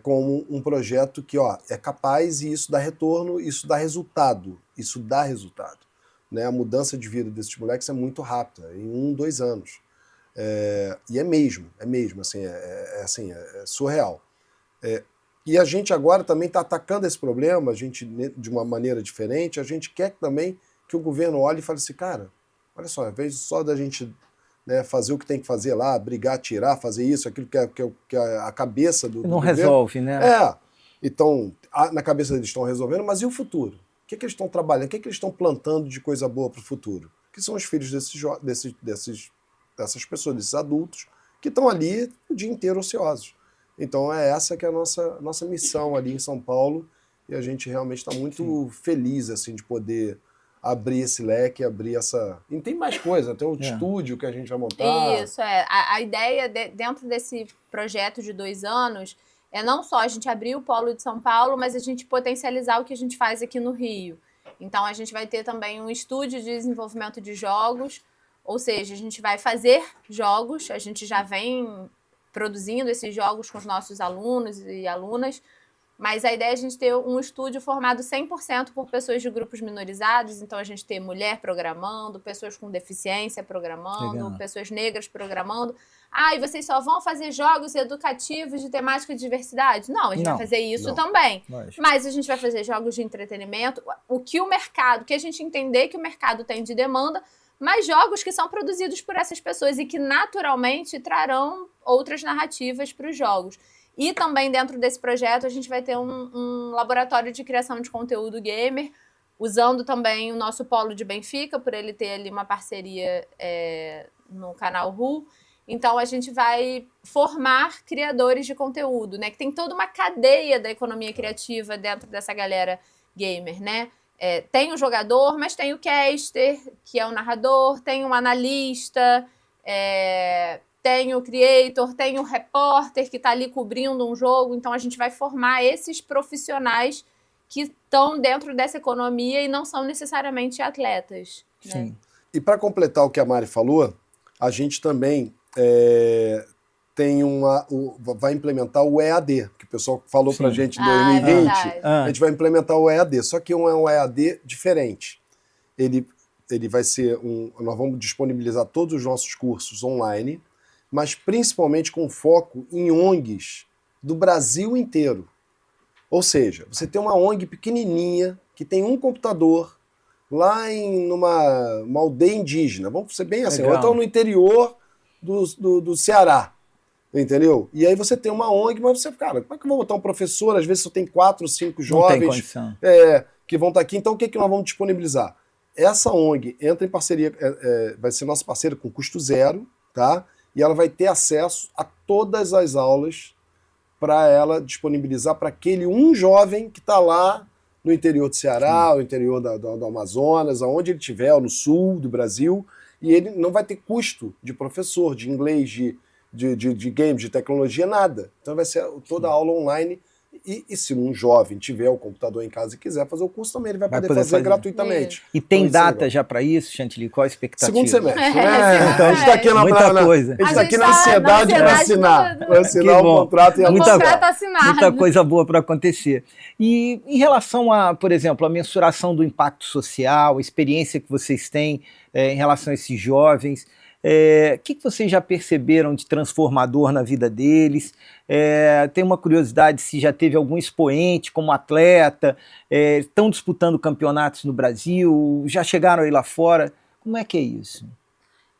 como um projeto que é capaz, e isso dá retorno, isso dá resultado, né? A mudança de vida desses moleques é muito rápida, em 1, 2 anos. E é mesmo, assim, é surreal. E a gente agora também está atacando esse problema, a gente, de uma maneira diferente, a gente quer também que o governo olhe e fale assim, cara, olha só, ao invés só da gente, né, fazer o que tem que fazer lá, brigar, tirar, fazer isso, aquilo que é a cabeça do não governo. Resolve, né? Então, na cabeça deles estão resolvendo, mas e o futuro? O que eles estão trabalhando? O que eles estão plantando de coisa boa para o futuro? Que são os filhos dessas pessoas, desses adultos, que estão ali o dia inteiro ociosos. Então essa que é a nossa missão ali em São Paulo, e a gente realmente está muito feliz assim, de poder abrir esse leque, abrir essa... E tem mais coisa, tem um estúdio que a gente vai montar. Isso, a ideia dentro desse projeto de 2 anos é não só a gente abrir o polo de São Paulo, mas a gente potencializar o que a gente faz aqui no Rio. Então a gente vai ter também um estúdio de desenvolvimento de jogos, ou seja, a gente vai fazer jogos, a gente já vem produzindo esses jogos com os nossos alunos e alunas, Mas a ideia é a gente ter um estúdio formado 100% por pessoas de grupos minorizados. Então, a gente ter mulher programando, pessoas com deficiência programando, Legal. pessoas negras programando. E vocês só vão fazer jogos educativos de temática de diversidade? Não, a gente vai fazer isso também. Lógico. Mas a gente vai fazer jogos de entretenimento. O que o mercado, que a gente entender que o mercado tem de demanda, mas jogos que são produzidos por essas pessoas e que naturalmente trarão outras narrativas para os jogos. E também dentro desse projeto a gente vai ter um laboratório de criação de conteúdo gamer, usando também o nosso polo de Benfica, por ele ter ali uma parceria no canal Ru. Então a gente vai formar criadores de conteúdo, né? Que tem toda uma cadeia da economia criativa dentro dessa galera gamer, né? Tem o jogador, mas tem o caster, que é o narrador, tem o analista, tem o creator, tem o repórter que está ali cobrindo um jogo. Então, a gente vai formar esses profissionais que estão dentro dessa economia e não são necessariamente atletas. Sim. Né? E para completar o que a Mari falou, a gente também vai implementar o EAD, que o pessoal falou para a gente em 2020. A gente vai implementar o EAD, só que é um EAD diferente. Ele vai ser nós vamos disponibilizar todos os nossos cursos online, mas principalmente com foco em ONGs do Brasil inteiro. Ou seja, você tem uma ONG pequenininha, que tem um computador, lá numa aldeia indígena, vamos ser bem assim, ou então no interior do Ceará, entendeu? E aí você tem uma ONG, mas você, cara, como é que eu vou botar um professor? Às vezes só tem 4 ou 5 jovens que vão estar aqui, então o que nós vamos disponibilizar? Essa ONG entra em parceria, vai ser nossa parceira com custo zero, tá? E ela vai ter acesso a todas as aulas para ela disponibilizar para aquele jovem que está lá no interior do Ceará, no interior do Amazonas, aonde ele estiver, no sul do Brasil, e ele não vai ter custo de professor, de inglês, de games, de tecnologia, nada. Então vai ser toda a aula online. E se um jovem tiver o computador em casa e quiser fazer o curso também, ele vai poder fazer gratuitamente. E tem data já para isso, Chantilly? Qual a expectativa? Segundo semestre. Então a gente está aqui coisa. A gente está aqui na ansiedade de assinar. Vai assinar o contrato e muita coisa boa para acontecer. E em relação a, por exemplo, a mensuração do impacto social, a experiência que vocês têm em relação a esses jovens, o que vocês já perceberam de transformador na vida deles? Tem uma curiosidade se já teve algum expoente como atleta, estão disputando campeonatos no Brasil, já chegaram aí lá fora. Como é que é isso?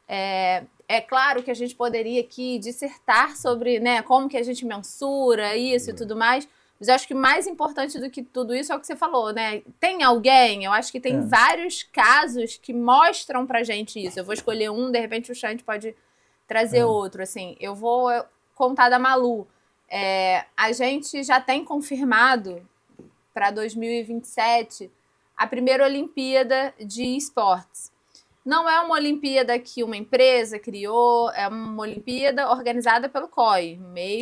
É claro que a gente poderia aqui dissertar sobre, né, como que a gente mensura isso e tudo mais, mas eu acho que mais importante do que tudo isso é o que você falou, né? Tem alguém, eu acho que tem vários casos que mostram pra gente isso. Eu vou escolher um, de repente o Chant pode trazer outro, assim. Eu vou contar da Malu. A gente já tem confirmado para 2027 a primeira Olimpíada de esportes. Não é uma Olimpíada que uma empresa criou, é uma Olimpíada organizada pelo COI,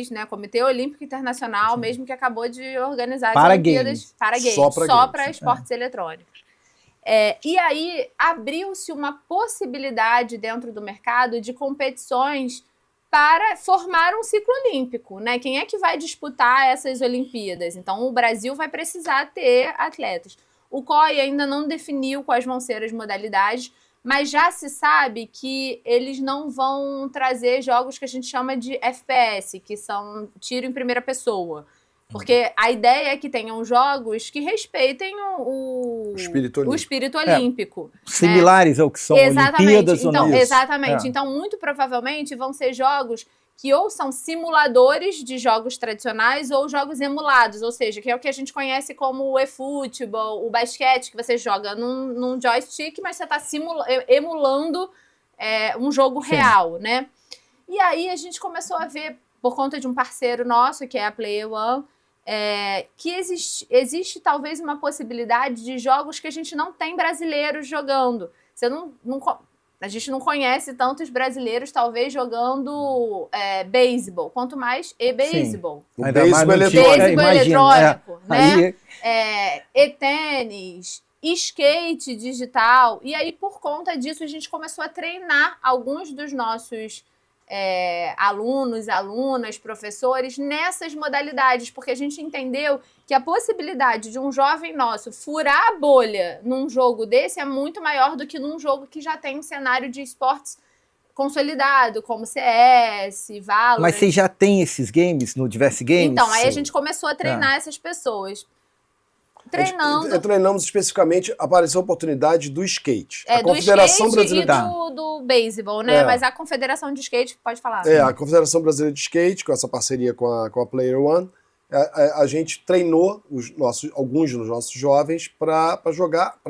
né, Comitê Olímpico Internacional, mesmo que acabou de organizar as Olimpíadas para games, só para esportes eletrônicos. E aí abriu-se uma possibilidade dentro do mercado de competições para formar um ciclo olímpico, né? Quem é que vai disputar essas Olimpíadas? Então o Brasil vai precisar ter atletas. O COI ainda não definiu quais vão ser as modalidades, mas já se sabe que eles não vão trazer jogos que a gente chama de FPS, que são tiro em primeira pessoa. Porque a ideia é que tenham jogos que respeitem o espírito olímpico. Similares ao que são Olimpíadas ou não? Exatamente. Então, muito provavelmente, vão ser jogos que ou são simuladores de jogos tradicionais ou jogos emulados, ou seja, que é o que a gente conhece como o eFootball, o basquete, que você joga num joystick, mas você está emulando um jogo real, né? E aí a gente começou a ver, por conta de um parceiro nosso, que é a Player One, que existe talvez uma possibilidade de jogos que a gente não tem brasileiros jogando. A gente não conhece tantos brasileiros, talvez, jogando beisebol, quanto mais e-beisebol. Beisebol eletrônico, né? E-tênis, skate digital. E aí, por conta disso, a gente começou a treinar alguns dos nossos alunos, alunas, professores nessas modalidades, porque a gente entendeu que a possibilidade de um jovem nosso furar a bolha num jogo desse é muito maior do que num jogo que já tem um cenário de esportes consolidado, como CS, Valorant. Mas você já tem esses games no Diverse Games? Então, aí a gente começou a treinar essas pessoas. Treinamos especificamente, apareceu a oportunidade do skate. A do Confederação skate Brasileira e do beisebol, né? Mas a Confederação de Skate, pode falar. A Confederação Brasileira de Skate, com essa parceria com a Player One, a gente treinou alguns dos nossos jovens para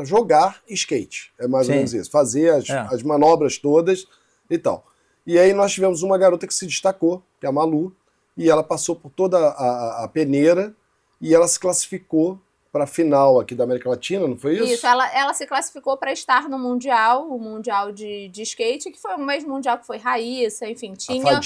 jogar skate. É mais ou menos isso. Fazer as manobras todas e tal. E aí nós tivemos uma garota que se destacou, que é a Malu, e ela passou por toda a peneira e ela se classificou para a final aqui da América Latina, não foi isso? Isso, ela se classificou para estar no Mundial, o Mundial de Skate, que foi o mesmo Mundial que foi Raíssa, enfim, tinha...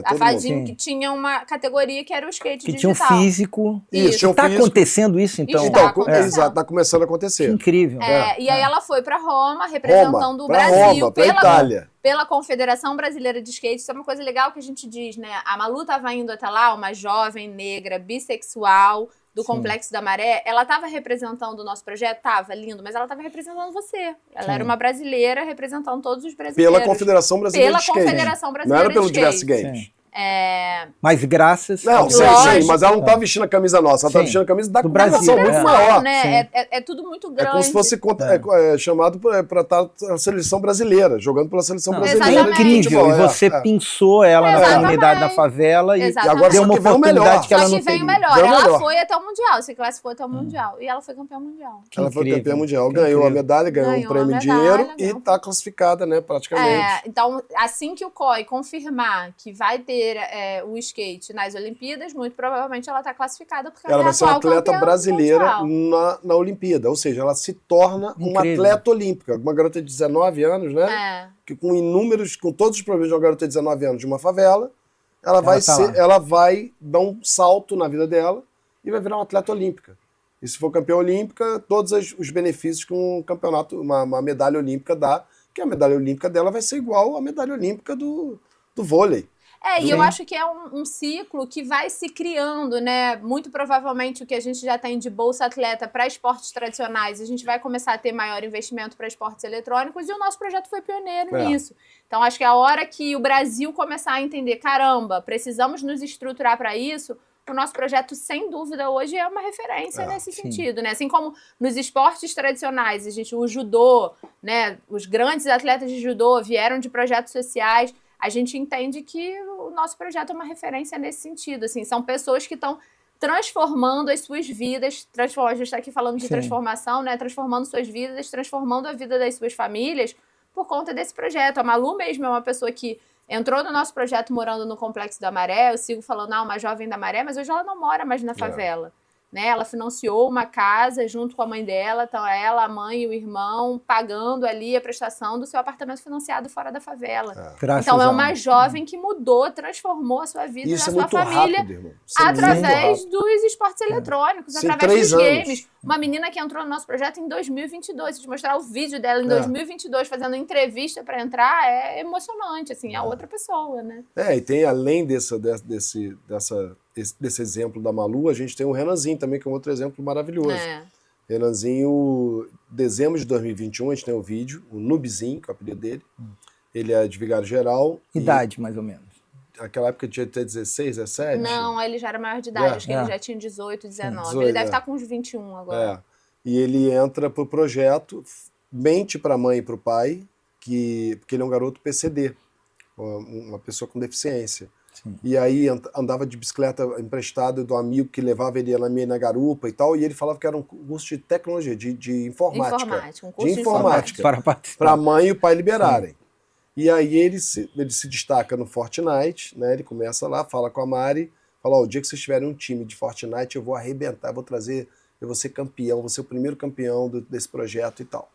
A Fadinha, que tinha uma categoria que era o skate digital. Que tinha um físico. Isso. Está acontecendo isso, então? Exato, está começando a acontecer. Que incrível. E aí ela foi para Roma, representando o Brasil Itália. Pela Confederação Brasileira de Skate. Isso é uma coisa legal que a gente diz, né? A Malu estava indo até lá, uma jovem negra, bissexual, do Complexo da Maré, ela estava representando o nosso projeto? Tava, lindo, mas ela estava representando você. Ela era uma brasileira representando todos os brasileiros. Pela Confederação Brasileira de Skate. Pela Confederação Brasileira de Skate. Não era pelo Diverse Games. Mas graças... Não, sim, mas ela não tá vestindo a camisa nossa, ela tá vestindo a camisa da Confederação muito maior. Né? É tudo muito grande. É como se fosse chamado para estar a seleção brasileira, jogando pela seleção brasileira. É incrível, e você pinçou ela na comunidade da favela e agora deu uma oportunidade que ela não veio melhor. Ela foi até o Mundial, se classificou até o Mundial. E ela foi campeã mundial. Ela foi campeã mundial, ganhou a medalha, ganhou um prêmio em dinheiro e tá classificada, né, praticamente. Então, assim que o COI confirmar que vai ter o skate nas Olimpíadas, muito provavelmente ela está classificada porque ela vai ser uma atleta brasileira na Olimpíada, ou seja, ela se torna uma atleta olímpica, uma garota de 19 anos, né? Que com todos os problemas de uma garota de 19 anos de uma favela, ela vai dar um salto na vida dela e vai virar uma atleta olímpica. E se for campeã olímpica, todos os benefícios que um campeonato, uma medalha olímpica dá, que a medalha olímpica dela vai ser igual à medalha olímpica do vôlei. E eu acho que é um ciclo que vai se criando, né? Muito provavelmente o que a gente já tem de Bolsa Atleta para esportes tradicionais, a gente vai começar a ter maior investimento para esportes eletrônicos e o nosso projeto foi pioneiro nisso. Então, acho que a hora que o Brasil começar a entender, caramba, precisamos nos estruturar para isso, o nosso projeto, sem dúvida, hoje é uma referência nesse sentido, né? Assim como nos esportes tradicionais, o judô, né? Os grandes atletas de judô vieram de projetos sociais. A gente entende que o nosso projeto é uma referência nesse sentido. Assim, são pessoas que estão transformando as suas vidas, a gente está aqui falando de transformação, né? Transformando suas vidas, transformando a vida das suas famílias por conta desse projeto. A Malu mesmo é uma pessoa que entrou no nosso projeto morando no Complexo da Maré. Eu sigo falando, uma jovem da Maré, mas hoje ela não mora mais na favela. Né? Ela financiou uma casa junto com a mãe dela, então ela, a mãe e o irmão pagando ali a prestação do seu apartamento financiado fora da favela. Então é uma jovem que mudou, transformou a sua vida e a sua família rápido, através dos esportes eletrônicos, através dos games. Uma menina que entrou no nosso projeto em 2022, se te mostrar o vídeo dela em 2022 fazendo entrevista para entrar, é emocionante, assim, é outra pessoa, né? E tem, além desse exemplo da Malu, a gente tem o Renanzinho também, que é um outro exemplo maravilhoso. Renanzinho, dezembro de 2021, a gente tem o vídeo, o Nubzinho, que é o apelido dele. Ele é de Vigário Geral. Idade, mais ou menos. Naquela época tinha até 16, 17? Não, ele já era maior de idade, acho que ele já tinha 18, 19. Ele deve estar com uns 21 agora. E ele entra pro projeto, mente pra mãe e pro pai, porque ele é um garoto PCD, uma pessoa com deficiência. E aí andava de bicicleta emprestada do amigo que levava ele na garupa e tal, e ele falava que era um curso de tecnologia, de informática. Um curso de informática. Para a mãe e o pai liberarem. E aí ele se destaca no Fortnite, né? Ele começa lá, fala com a Mari, fala, o dia que vocês tiverem um time de Fortnite, eu vou arrebentar, eu vou ser campeão, vou ser o primeiro campeão desse projeto e tal.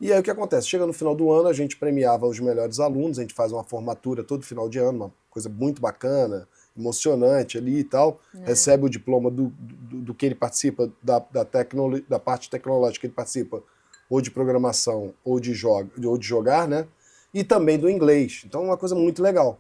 E aí o que acontece? Chega no final do ano, a gente premiava os melhores alunos, a gente faz uma formatura todo final de ano, uma coisa muito bacana, emocionante ali e tal, recebe o diploma do que ele participa, da parte tecnológica que ele participa, ou de programação, ou de jogar, né? E também do inglês. Então é uma coisa muito legal.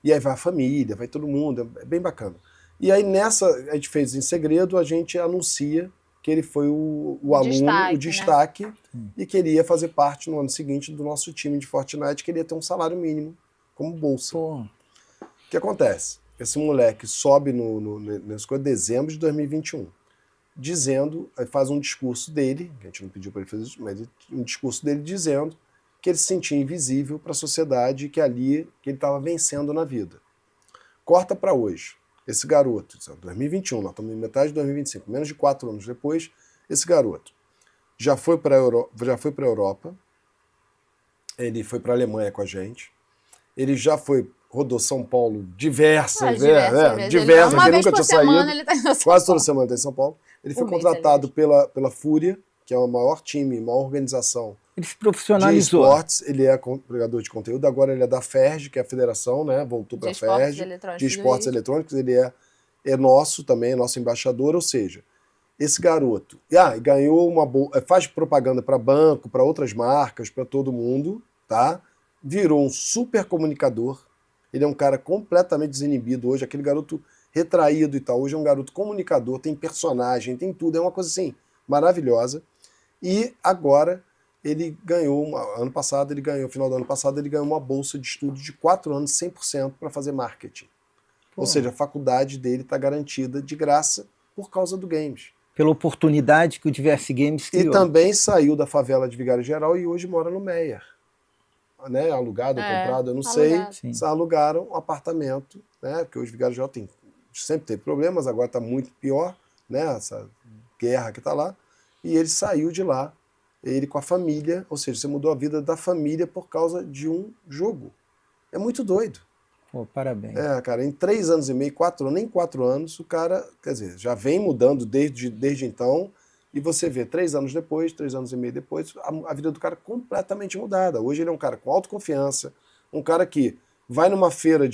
E aí vai a família, vai todo mundo, é bem bacana. E aí nessa, a gente fez em segredo, a gente anuncia que ele foi o aluno, o destaque, né? E queria fazer parte no ano seguinte do nosso time de Fortnite, queria ter um salário mínimo como bolsa. Pô. O que acontece? Esse moleque sobe em dezembro de 2021, dizendo, faz um discurso dele, que a gente não pediu para ele fazer isso, mas um discurso dele dizendo que ele se sentia invisível para a sociedade e que ali que ele estava vencendo na vida. Corta para hoje. Esse garoto, 2021, nós estamos em metade de 2025, menos de 4 anos depois, esse garoto já foi para a Europa, ele foi para a Alemanha com a gente, ele já rodou São Paulo diversas vezes, uma ele vez nunca por tinha semana saído, ele tá em São quase Paulo. toda semana está em São Paulo. Ele foi contratado pela Fúria, que é o maior time, maior organização ele se profissionalizou. De esportes. Ele é criador de conteúdo, agora ele é da FERJ, que é a federação, né? Voltou para a FERJ, de esportes eletrônicos. Ele é nosso também, é nosso embaixador, ou seja, esse garoto ganhou faz propaganda para banco, para outras marcas, para todo mundo, tá? Virou um super comunicador. Ele é um cara completamente desinibido hoje, aquele garoto retraído e tal. Hoje é um garoto comunicador, tem personagem, tem tudo, é uma coisa assim maravilhosa. E agora ele ganhou, final do ano passado, ele ganhou uma bolsa de estudo de 4 anos, 100% para fazer marketing. Pô. Ou seja, a faculdade dele está garantida de graça por causa do games. Pela oportunidade que o Diverse Games criou. E também saiu da favela de Vigário Geral e hoje mora no Meier. Né? Alugado ou comprado, eu não sei. Alugaram um apartamento, né? Porque hoje Vigário Geral sempre teve problemas, agora está muito pior, né? Essa guerra que está lá. E ele saiu de lá, ele com a família, ou seja, você mudou a vida da família por causa de um jogo. É muito doido. Pô, parabéns. Cara, em 3 anos e meio, 4 anos, nem 4 anos, o cara, quer dizer, já vem mudando desde então, e você vê 3 anos depois, 3 anos e meio depois, a vida do cara completamente mudada. Hoje ele é um cara com autoconfiança, um cara que vai numa feira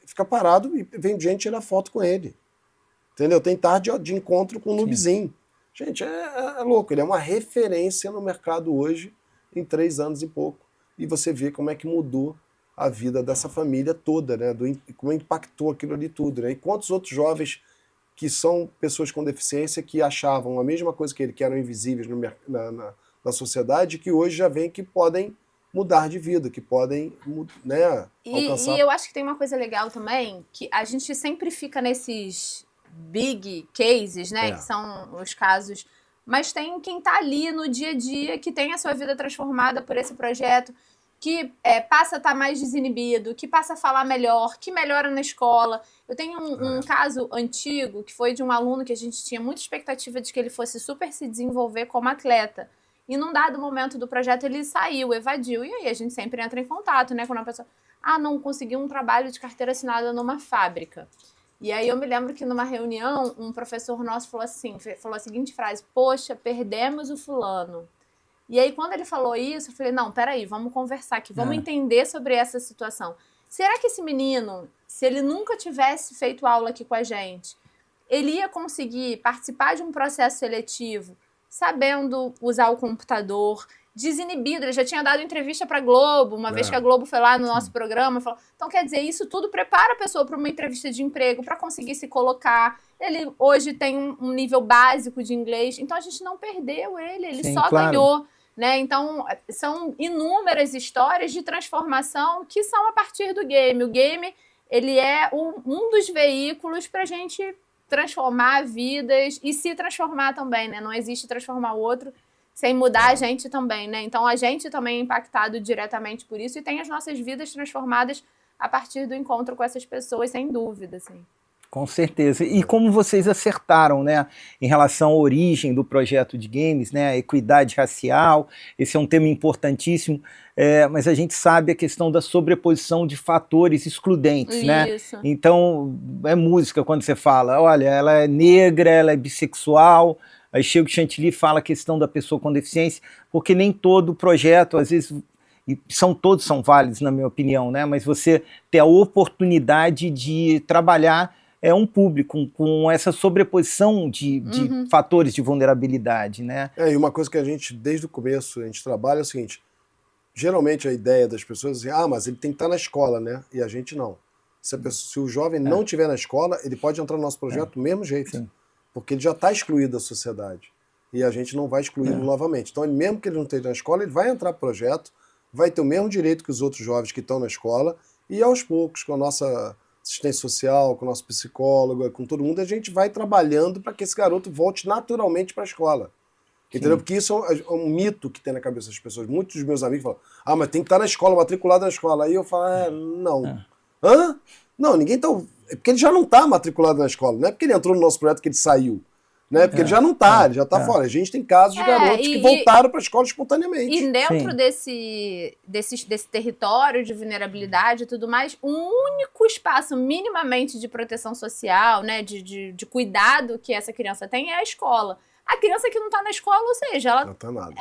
fica parado e vem gente tirar foto com ele. Entendeu? Tem tarde de encontro com o Noobzinho. Gente, é louco. Ele é uma referência no mercado hoje, em 3 anos e pouco. E você vê como é que mudou a vida dessa família toda, né? Como impactou aquilo ali tudo, né? E quantos outros jovens que são pessoas com deficiência que achavam a mesma coisa que ele, que eram invisíveis na sociedade, que hoje já veem que podem mudar de vida, que podem, né, alcançar. E eu acho que tem uma coisa legal também, que a gente sempre fica nesses big cases, né, que são os casos, mas tem quem tá ali no dia a dia, que tem a sua vida transformada por esse projeto, que passa a estar mais desinibido, que passa a falar melhor, que melhora na escola. Eu tenho um caso antigo, que foi de um aluno que a gente tinha muita expectativa de que ele fosse super se desenvolver como atleta. E num dado momento do projeto ele saiu, evadiu. E aí a gente sempre entra em contato, né? Quando a pessoa, não conseguiu um trabalho de carteira assinada numa fábrica. E aí eu me lembro que numa reunião, um professor nosso falou a seguinte frase: poxa, perdemos o fulano. E aí, quando ele falou isso, eu falei, não, peraí, vamos conversar aqui, vamos entender sobre essa situação. Será que esse menino, se ele nunca tivesse feito aula aqui com a gente, ele ia conseguir participar de um processo seletivo, sabendo usar o computador, desinibido? Ele já tinha dado entrevista para a Globo, uma vez que a Globo foi lá no nosso programa, falou, então quer dizer, isso tudo prepara a pessoa para uma entrevista de emprego, para conseguir se colocar. Ele hoje tem um nível básico de inglês, então a gente não perdeu ele só ganhou. Né? Então, são inúmeras histórias de transformação que são a partir do game. O game, ele é um dos veículos para a gente transformar vidas e se transformar também, né? Não existe transformar o outro sem mudar a gente também, né? Então, a gente também é impactado diretamente por isso e tem as nossas vidas transformadas a partir do encontro com essas pessoas, sem dúvida, assim. Com certeza. E como vocês acertaram, né, em relação à origem do projeto de games, né, a equidade racial, esse é um tema importantíssimo, mas a gente sabe a questão da sobreposição de fatores excludentes, né? Então, é música quando você fala, olha, ela é negra, ela é bissexual, aí chega o Chantilly e fala a questão da pessoa com deficiência, porque nem todo projeto, às vezes, e todos são válidos, na minha opinião, né, mas você ter a oportunidade de trabalhar um público com essa sobreposição de fatores de vulnerabilidade, né? E uma coisa que a gente, desde o começo, a gente trabalha é o seguinte, geralmente a ideia das pessoas é assim, mas ele tem que estar na escola, né? E a gente não. Se o jovem não estiver na escola, ele pode entrar no nosso projeto do mesmo jeito. Sim. Porque ele já está excluído da sociedade. E a gente não vai excluí-lo novamente. Então, mesmo que ele não esteja na escola, ele vai entrar no projeto, vai ter o mesmo direito que os outros jovens que estão na escola, e aos poucos, com a nossa assistência social, com o nosso psicólogo, com todo mundo, a gente vai trabalhando para que esse garoto volte naturalmente para a escola. Entendeu? Porque isso é um mito que tem na cabeça das pessoas. Muitos dos meus amigos falam, mas tem que estar na escola, matriculado na escola. Aí eu falo, não. Hã? Não, ninguém tá... É porque ele já não está matriculado na escola. Não é porque ele entrou no nosso projeto que ele saiu. Né? Porque ele já não está, ele já está fora. A gente tem casos de garotos que voltaram para a escola espontaneamente. E dentro desse território de vulnerabilidade e tudo mais, um único espaço minimamente de proteção social, né, de cuidado que essa criança tem é a escola. A criança que não está na escola, ou seja, ela não tem nada,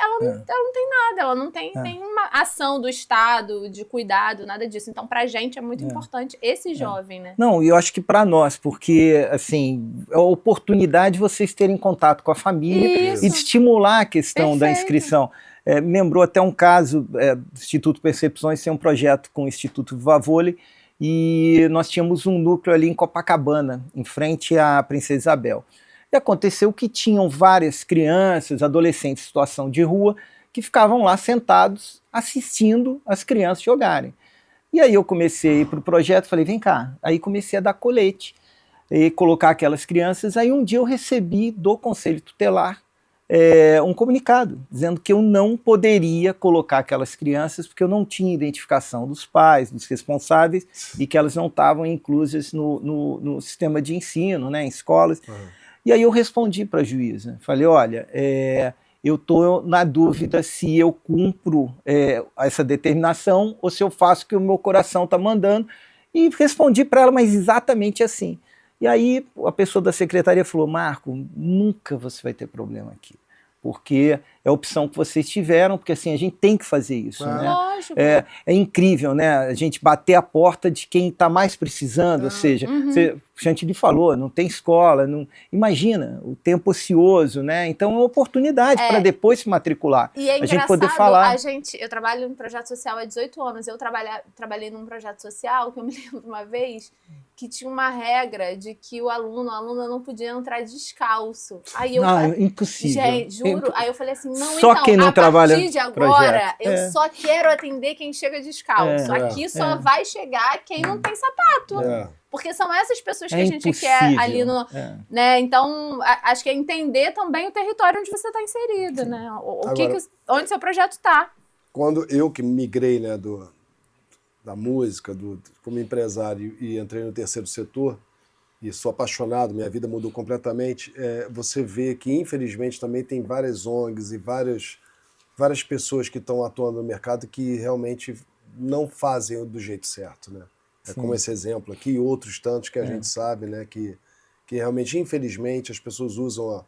ela não tem nenhuma ação do Estado de cuidado, nada disso. Então, pra gente é muito importante esse jovem, né? Não, e eu acho que para nós, porque, assim, é a oportunidade de vocês terem contato com a família e de estimular a questão da inscrição. Me lembrou até um caso do Instituto Percepções, tem um projeto com o Instituto Viva Vôlei, e nós tínhamos um núcleo ali em Copacabana, em frente à Princesa Isabel. E aconteceu que tinham várias crianças, adolescentes em situação de rua, que ficavam lá sentados assistindo as crianças jogarem. E aí eu comecei a ir para o projeto, falei, vem cá. Aí comecei a dar colete e colocar aquelas crianças. Aí um dia eu recebi do Conselho Tutelar um comunicado, dizendo que eu não poderia colocar aquelas crianças porque eu não tinha identificação dos pais, dos responsáveis, e que elas não estavam inclusas no sistema de ensino, né, em escolas. E aí eu respondi para a juíza, falei, olha, eu estou na dúvida se eu cumpro essa determinação ou se eu faço o que o meu coração está mandando, e respondi para ela, mas exatamente assim. E aí a pessoa da secretaria falou, Marco, nunca você vai ter problema aqui, porque é a opção que vocês tiveram, porque assim, a gente tem que fazer isso. Né? Lógico. É incrível, né? A gente bater a porta de quem está mais precisando, ou seja, o Chantilly falou, não tem escola, imagina, o tempo ocioso, né? Então é uma oportunidade para depois se matricular. E é a gente poder falar. Eu trabalho em projeto social há 18 anos, eu trabalhei num projeto social, que eu me lembro uma vez, que tinha uma regra de que a aluna não podia entrar descalço. Aí eu falei, impossível. Gente, juro. Aí eu falei assim, não, só então, quem não a trabalha partir de agora, eu só quero atender quem chega descalço. Aqui só vai chegar quem não tem sapato. Porque são essas pessoas que a gente quer ali no... Né? Então, acho que é entender também o território onde você está inserido, né? Onde seu projeto está. Quando eu que migrei, né, da música, como empresário, e entrei no terceiro setor, e sou apaixonado, minha vida mudou completamente, você vê que, infelizmente, também tem várias ONGs e várias pessoas que estão atuando no mercado que realmente não fazem do jeito certo, né? Como esse exemplo aqui e outros tantos que a gente sabe, né, que realmente, infelizmente, as pessoas usam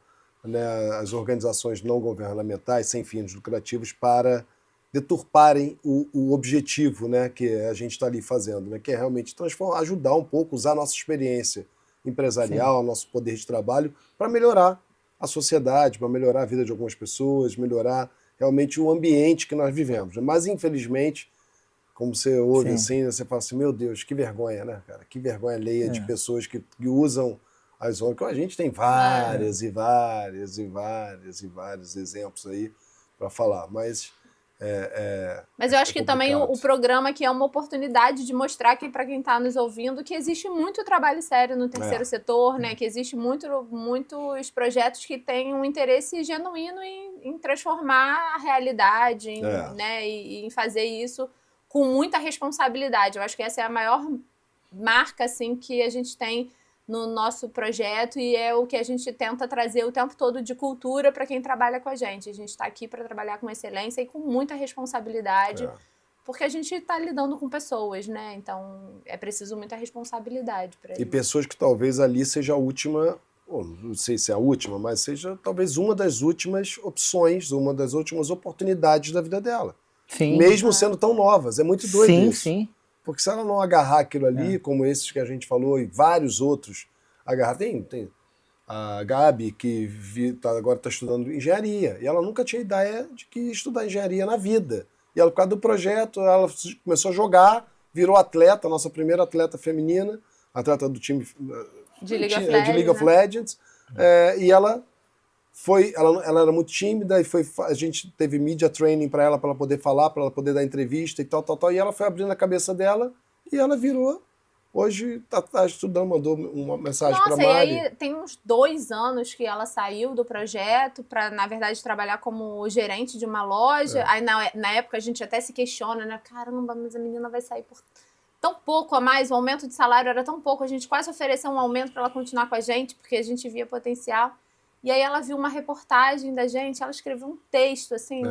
as organizações não governamentais, sem fins lucrativos, para deturparem o objetivo, né, que a gente está ali fazendo, né, que é realmente ajudar um pouco, usar a nossa experiência empresarial, nosso poder de trabalho, para melhorar a sociedade, para melhorar a vida de algumas pessoas, melhorar realmente o ambiente que nós vivemos. Mas, infelizmente, como você ouve assim, você fala assim, meu Deus, que vergonha, né, cara? Que vergonha alheia de pessoas que usam as ONGs. A gente tem vários exemplos aí para falar, mas... Mas eu acho que também o programa aqui é uma oportunidade de mostrar que, para quem está nos ouvindo, que existe muito trabalho sério no terceiro setor, né? Que existe muitos projetos que têm um interesse genuíno em transformar a realidade, né? E em fazer isso com muita responsabilidade. Eu acho que essa é a maior marca assim, que a gente tem no nosso projeto e é o que a gente tenta trazer o tempo todo de cultura para quem trabalha com a gente. A gente está aqui para trabalhar com excelência e com muita responsabilidade, porque a gente está lidando com pessoas, né? Então é preciso muita responsabilidade para isso. E pessoas que talvez ali seja a última, não sei se é a última, mas seja talvez uma das últimas opções, uma das últimas oportunidades da vida dela. Sim. Mesmo sendo tão novas. É muito doido isso. Sim. Porque se ela não agarrar aquilo ali, como esses que a gente falou, e vários outros, tem a Gabi, que agora está estudando engenharia, e ela nunca tinha ideia de que ia estudar engenharia na vida. E ela, por causa do projeto, ela começou a jogar, virou atleta, nossa primeira atleta feminina, atleta do time De League of de Legends, League of Legends. E ela ela era muito tímida e a gente teve media training para ela poder falar, para ela poder dar entrevista e tal. E ela foi abrindo a cabeça dela e ela virou. Hoje tá estudando, mandou uma mensagem para a Mari. Nossa, e aí tem uns 2 anos que ela saiu do projeto para, na verdade, trabalhar como gerente de uma loja. Aí na época a gente até se questiona, né? Caramba, mas a menina vai sair por tão pouco a mais, o aumento de salário era tão pouco, a gente quase ofereceu um aumento para ela continuar com a gente, porque a gente via potencial. E aí ela viu uma reportagem da gente, ela escreveu um texto, assim,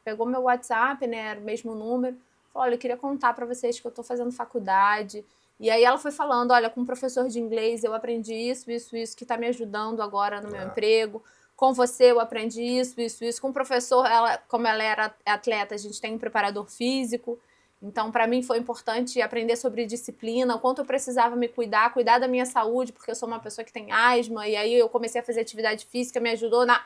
pegou meu WhatsApp, né, era o mesmo número, falou, olha, eu queria contar para vocês que eu tô fazendo faculdade. E aí ela foi falando, olha, com um professor de inglês eu aprendi isso, que tá me ajudando agora no meu emprego. Com você eu aprendi isso. Com o professor, como ela era atleta, a gente tem um preparador físico. Então, para mim, foi importante aprender sobre disciplina, o quanto eu precisava me cuidar da minha saúde, porque eu sou uma pessoa que tem asma, e aí eu comecei a fazer atividade física, me ajudou na...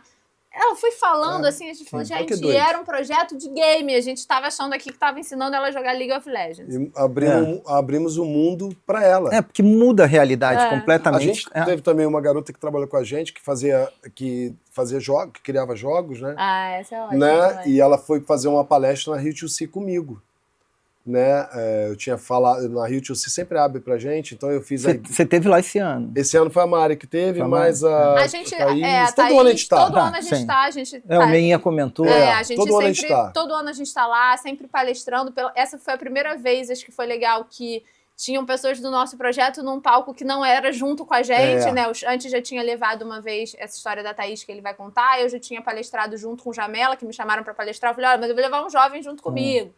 Ela foi falando assim, a gente falou, gente, e era um projeto de game, a gente estava achando aqui que estava ensinando ela a jogar League of Legends. E abrimos o mundo para ela. Porque muda a realidade completamente. A gente teve também uma garota que trabalhou com a gente, que fazia jogos, que criava jogos, né? Essa é ótima. Né? E ela foi fazer uma palestra na Rio 2C comigo. Né? Eu tinha falado, na Rio 2C sempre abre pra gente, então eu fiz... Você teve lá esse ano? Esse ano foi a Mari que teve, mas a gente, Thaís, todo ano a gente tá. Todo ano a gente tá. O Meinha comentou. A gente todo ano a gente tá. Todo ano a gente tá lá, sempre palestrando. Essa foi a primeira vez, acho que foi legal, que tinham pessoas do nosso projeto num palco que não era junto com a gente, né? Antes já tinha levado uma vez essa história da Thaís que ele vai contar, eu já tinha palestrado junto com o Jamela, que me chamaram pra palestrar. Eu falei, olha, mas eu vou levar um jovem junto comigo.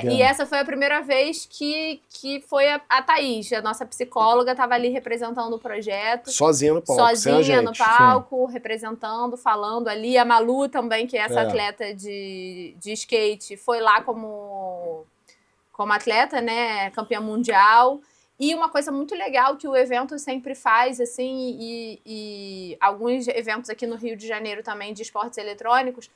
E essa foi a primeira vez que foi a Thaís, a nossa psicóloga, estava ali representando o projeto. Sozinha no palco. Sozinha no palco, representando, falando ali. A Malu também, que é essa atleta de skate, foi lá como atleta, né? Campeã mundial. E uma coisa muito legal que o evento sempre faz, assim, e alguns eventos aqui no Rio de Janeiro também de esportes eletrônicos,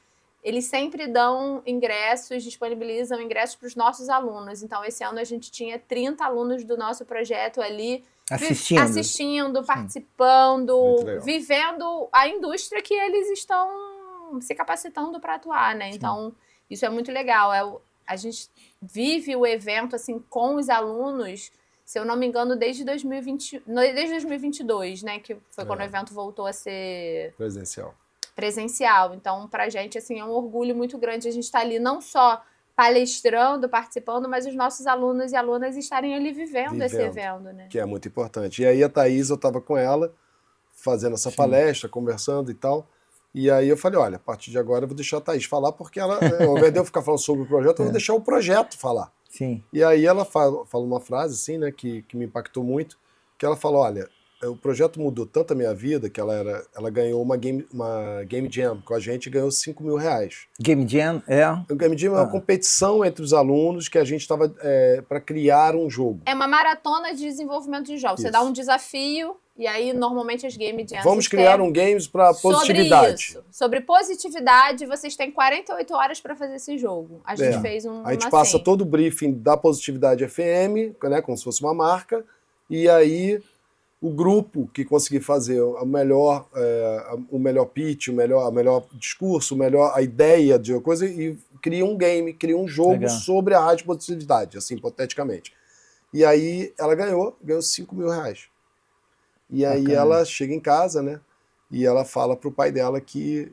eles sempre dão ingressos, disponibilizam ingressos para os nossos alunos. Então, esse ano a gente tinha 30 alunos do nosso projeto ali assistindo, participando, vivendo a indústria que eles estão se capacitando para atuar, né? Então, isso é muito legal. A gente vive o evento assim com os alunos, se eu não me engano, desde 2022, né? Que foi quando o evento voltou a ser presencial. Então, pra gente, assim, é um orgulho muito grande a gente estar ali não só palestrando, participando, mas os nossos alunos e alunas estarem ali vivendo esse evento, né? Que é muito importante. E aí a Thaís, eu estava com ela, fazendo essa palestra, conversando e tal, e aí eu falei, olha, a partir de agora eu vou deixar a Thaís falar, porque ela, ao invés de eu ficar falando sobre o projeto, eu vou deixar o projeto falar. Sim. E aí ela fala uma frase, assim, né, que me impactou muito, que ela falou, olha, o projeto mudou tanto a minha vida que ela ganhou uma Game Jam com a gente e ganhou R$5.000. Game Jam O Game Jam é uma competição entre os alunos que a gente estava para criar um jogo. É uma maratona de desenvolvimento de jogos. Você dá um desafio e aí normalmente as Game Jams... Vamos criar um games para positividade. Sobre positividade, vocês têm 48 horas para fazer esse jogo. A gente fez a gente passa todo o briefing da Positividade FM, né, como se fosse uma marca, e aí... o grupo que conseguir fazer o melhor pitch, o melhor discurso, a ideia de uma coisa, e cria um game, cria um jogo sobre a rádio positividade, assim, hipoteticamente. E aí ela ganhou R$5.000. E aí ela chega em casa, né? E ela fala pro pai dela que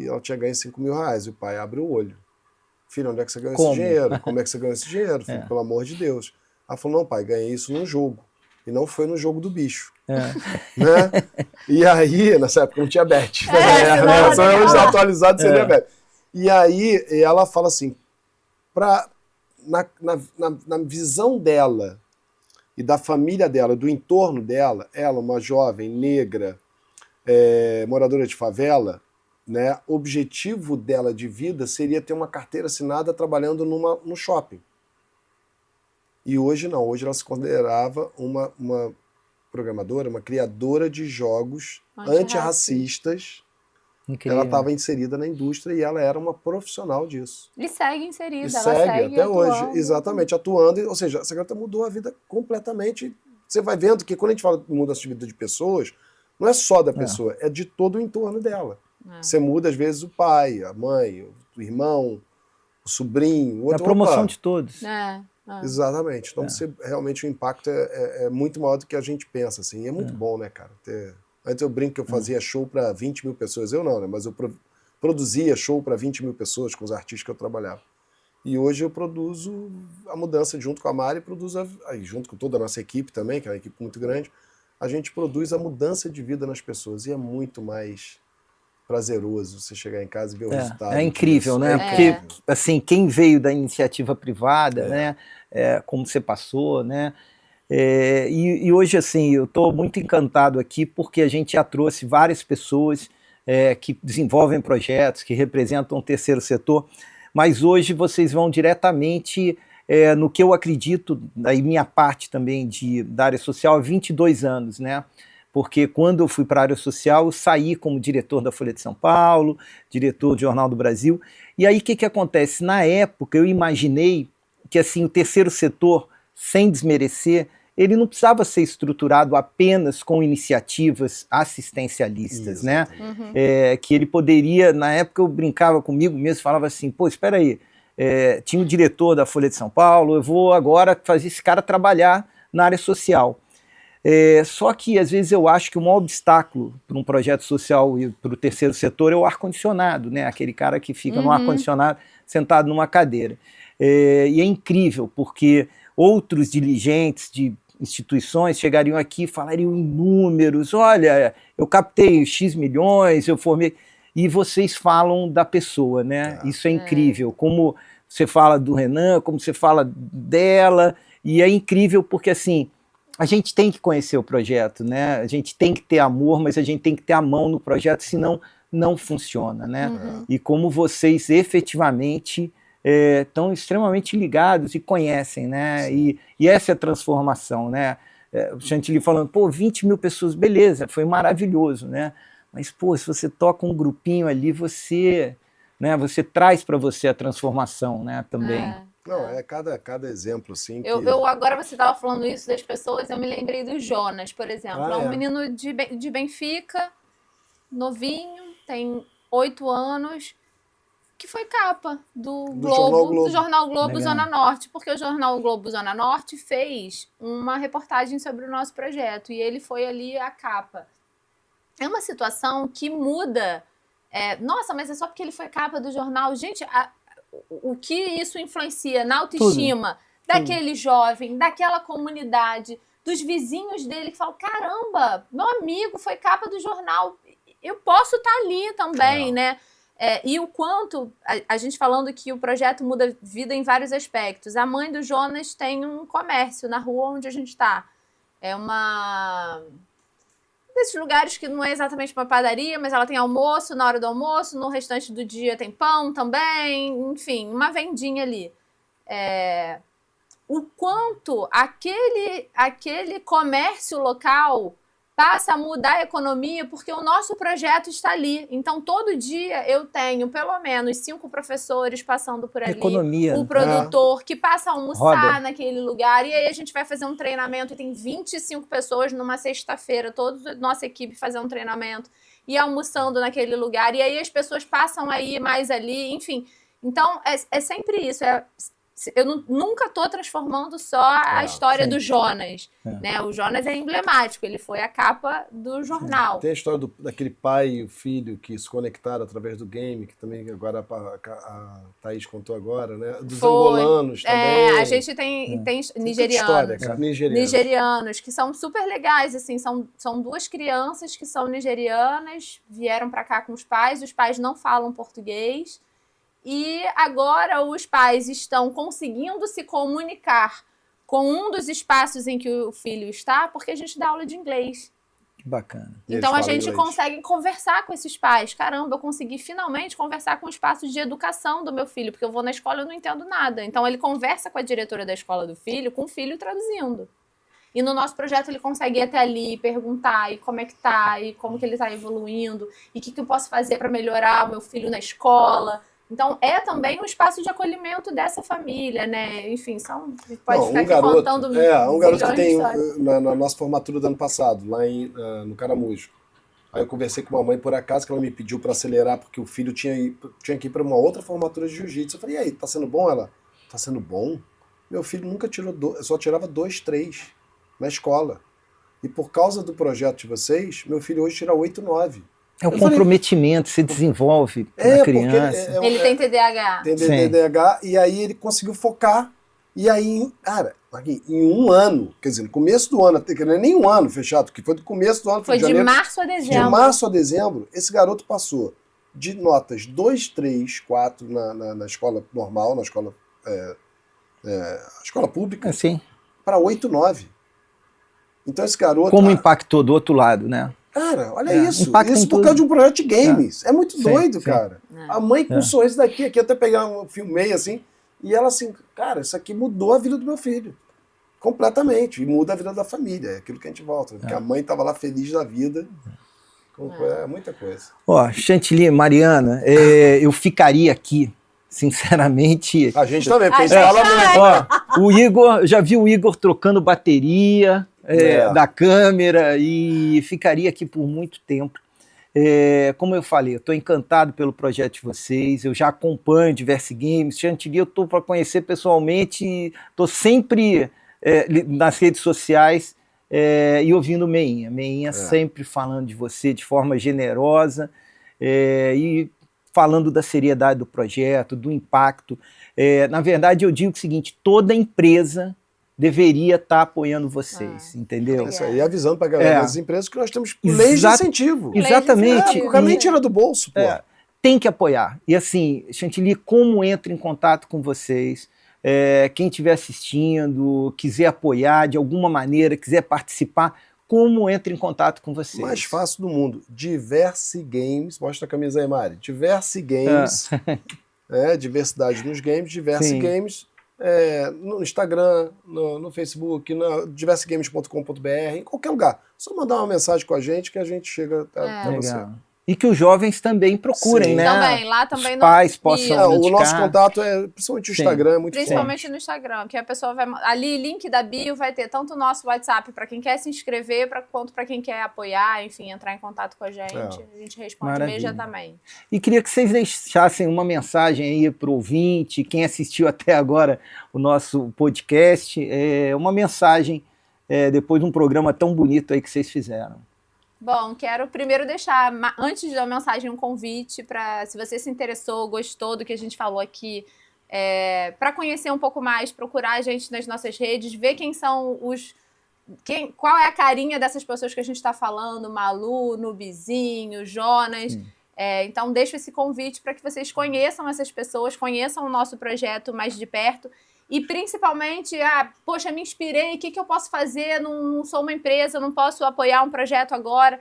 ela tinha ganho R$5.000. E o pai abre o olho. Filho, onde é que você ganhou esse dinheiro? Como é que você ganhou esse dinheiro, filho? Pelo amor de Deus. Ela falou, não, pai, ganhei isso num jogo. E não foi no jogo do bicho. Né? E aí, nessa época não tinha bet. Só eu desatualizado seria bet. E aí ela fala assim, na visão dela e da família dela, do entorno dela, ela, uma jovem negra, moradora de favela, né, o objetivo dela de vida seria ter uma carteira assinada trabalhando no shopping. E hoje não, hoje ela se considerava uma programadora, uma criadora de jogos antirracistas, Incrível. Ela estava inserida na indústria e ela era uma profissional disso. E segue inserida, E ela segue até atuando. hoje, exatamente, atuando. Ou seja, essa garota mudou a vida completamente. Você vai vendo que quando a gente fala de mudança de vida de pessoas, não é só da pessoa, é de todo o entorno dela. Você muda, às vezes, o pai, a mãe, o irmão, o sobrinho, o outro. É a promoção de todos. Exatamente. Então, realmente o impacto é muito maior do que a gente pensa, assim. E é muito bom, né, cara? Antes eu brinco que eu fazia show para 20 mil pessoas. Eu não, né? Mas eu produzia show para 20 mil pessoas com os artistas que eu trabalhava. E hoje eu produzo a mudança junto com a Mari, junto com toda a nossa equipe também, que é uma equipe muito grande, a gente produz a mudança de vida nas pessoas. E é muito mais prazeroso você chegar em casa e ver o resultado. É incrível, né? Porque, assim, quem veio da iniciativa privada, né? Como você passou, né? E hoje, assim, eu estou muito encantado aqui porque a gente já trouxe várias pessoas que desenvolvem projetos, que representam o terceiro setor, mas hoje vocês vão diretamente no que eu acredito, aí minha parte também da área social, há 22 anos, né? Porque quando eu fui para a área social, eu saí como diretor da Folha de São Paulo, diretor do Jornal do Brasil, e aí o que acontece? Na época eu imaginei que assim, o terceiro setor, sem desmerecer, ele não precisava ser estruturado apenas com iniciativas assistencialistas, né? Que ele poderia, na época eu brincava comigo mesmo, falava assim, pô, espera aí, tinha o diretor da Folha de São Paulo, eu vou agora fazer esse cara trabalhar na área social. Só que às vezes eu acho que o maior obstáculo para um projeto social e para o terceiro setor é o ar-condicionado, né? Aquele cara que fica no ar-condicionado sentado numa cadeira. E é incrível, porque outros dirigentes de instituições chegariam aqui e falariam em números, olha, eu captei X milhões, eu formei... E vocês falam da pessoa, né? Isso é incrível, como você fala do Renan, como você fala dela, e é incrível porque, assim, a gente tem que conhecer o projeto, né? A gente tem que ter amor, mas a gente tem que ter a mão no projeto, senão não funciona, né? E como vocês efetivamente estão extremamente ligados e conhecem, né? E essa é a transformação, né? O Chantilly falando, pô, 20 mil pessoas, beleza, foi maravilhoso, né? Mas, pô, se você toca um grupinho ali, você traz para você a transformação, né? Também. Não, cada exemplo, assim. Agora você estava falando isso das pessoas, eu me lembrei do Jonas, por exemplo. É um menino de Benfica, novinho, tem 8 anos, que foi capa do Jornal Globo Zona Norte, porque o Jornal Globo Zona Norte fez uma reportagem sobre o nosso projeto, e ele foi ali a capa. É uma situação que muda. Nossa, mas é só porque ele foi capa do jornal. Gente, o que isso influencia na autoestima daquele jovem, daquela comunidade, dos vizinhos dele que falam, caramba, meu amigo foi capa do jornal, eu posso estar ali também, né? E o quanto, a gente falando que o projeto muda vida em vários aspectos. A mãe do Jonas tem um comércio na rua onde a gente está. É uma... desses lugares que não é exatamente uma padaria, mas ela tem almoço na hora do almoço, no restante do dia tem pão também, enfim, uma vendinha ali. O quanto aquele comércio local passa a mudar a economia, porque o nosso projeto está ali. Então, todo dia eu tenho pelo menos 5 professores passando por ali. Economia. O produtor que passa a almoçar naquele lugar. E aí a gente vai fazer um treinamento e tem 25 pessoas numa sexta-feira, toda a nossa equipe fazer um treinamento e almoçando naquele lugar. E aí as pessoas passam a ir mais ali, enfim. Então, é sempre isso. Eu nunca estou transformando só a história do Jonas. Né? O Jonas é emblemático, ele foi a capa do jornal. Tem a história daquele pai e o filho que se conectaram através do game, que também agora a Thaís contou agora, né? Dos angolanos também. A gente tem nigerianos. História, cara. Nigerianos, que são super legais, assim, são 2 crianças que são nigerianas, vieram para cá com os pais não falam português. E agora os pais estão conseguindo se comunicar com um dos espaços em que o filho está, porque a gente dá aula de inglês. Que bacana. Então a gente consegue conversar com esses pais. Caramba, eu consegui finalmente conversar com o espaço de educação do meu filho, porque eu vou na escola e eu não entendo nada. Então ele conversa com a diretora da escola do filho, com o filho traduzindo. E no nosso projeto ele consegue ir até ali, perguntar, e como é que tá, e como que ele tá evoluindo, e o que eu posso fazer para melhorar o meu filho na escola. Então, é também um espaço de acolhimento dessa família, né? Enfim, pode ficar aqui contando um garoto que tem histórias. na nossa formatura do ano passado, lá no Caramujo. Aí eu conversei com uma mãe por acaso, que ela me pediu para acelerar, porque o filho tinha que ir para uma outra formatura de jiu-jitsu. Eu falei, e aí, tá sendo bom? Ela, tá sendo bom? Meu filho nunca tirou, só tirava 2, 3 na escola. E por causa do projeto de vocês, meu filho hoje tira 8, 9. É o comprometimento, se desenvolve na criança. Ele tem TDAH. Tem TDAH, e aí ele conseguiu focar. E aí, cara, em um ano, quer dizer, no começo do ano, que não é nem um ano fechado, porque foi do começo do ano. Foi de março a dezembro. De março a dezembro, esse garoto passou de notas 2, 3, 4 na escola normal, na escola, escola pública, para 8, 9. Então esse garoto... Como impactou do outro lado, né? Cara, olha isso. Isso por causa de um projeto de games. É muito doido, cara. A mãe com um sorriso daqui, aqui, eu até pegar filmei assim, e ela assim, cara, isso aqui mudou a vida do meu filho. Completamente. E muda a vida da família. É aquilo que a gente volta. Porque a mãe estava lá feliz da vida. É muita coisa. Ó, Chantilly, Mariana, eu ficaria aqui, sinceramente. A gente também, porque a gente fala muito. Ó, o Igor, já vi o Igor trocando bateria da câmera e ficaria aqui por muito tempo. Como eu falei, eu estou encantado pelo projeto de vocês, eu já acompanho Diverse Games, Chantilly eu estou para conhecer pessoalmente, estou sempre nas redes sociais e ouvindo Meinha. Meinha sempre falando de você de forma generosa e falando da seriedade do projeto, do impacto. Na verdade, eu digo o seguinte, toda empresa deveria estar apoiando vocês, entendeu? Isso aí, avisando para a galera das empresas que nós temos leis de incentivo. Exatamente. O cara nem tira do bolso, pô. Tem que apoiar. E assim, Chantilly, como entra em contato com vocês? Quem estiver assistindo, quiser apoiar de alguma maneira, quiser participar, como entra em contato com vocês? Mais fácil do mundo. Diverse Games. Mostra a camisa aí, Mari. Diverse Games. Diversidade nos games. Diverse Games. No Instagram, no Facebook, no diversegames.com.br, em qualquer lugar. Só mandar uma mensagem com a gente que a gente chega até você. E que os jovens também procurem, né? Também, lá também os pais possam indicar. O nosso contato principalmente o Instagram, é muito principalmente forte. No Instagram, que a pessoa vai... Ali, link da bio, vai ter tanto o nosso WhatsApp para quem quer se inscrever, quanto para quem quer apoiar, enfim, entrar em contato com a gente. A gente responde imediatamente. E queria que vocês deixassem uma mensagem aí para o ouvinte, quem assistiu até agora o nosso podcast, uma mensagem depois de um programa tão bonito aí que vocês fizeram. Bom, quero primeiro deixar, antes da mensagem, um convite para, se você se interessou, gostou do que a gente falou aqui, para conhecer um pouco mais, procurar a gente nas nossas redes, ver quem são qual é a carinha dessas pessoas que a gente está falando, Malu, Nubizinho, Jonas. Então, deixo esse convite para que vocês conheçam essas pessoas, conheçam o nosso projeto mais de perto. E principalmente, poxa, me inspirei, o que eu posso fazer? Não sou uma empresa, não posso apoiar um projeto agora.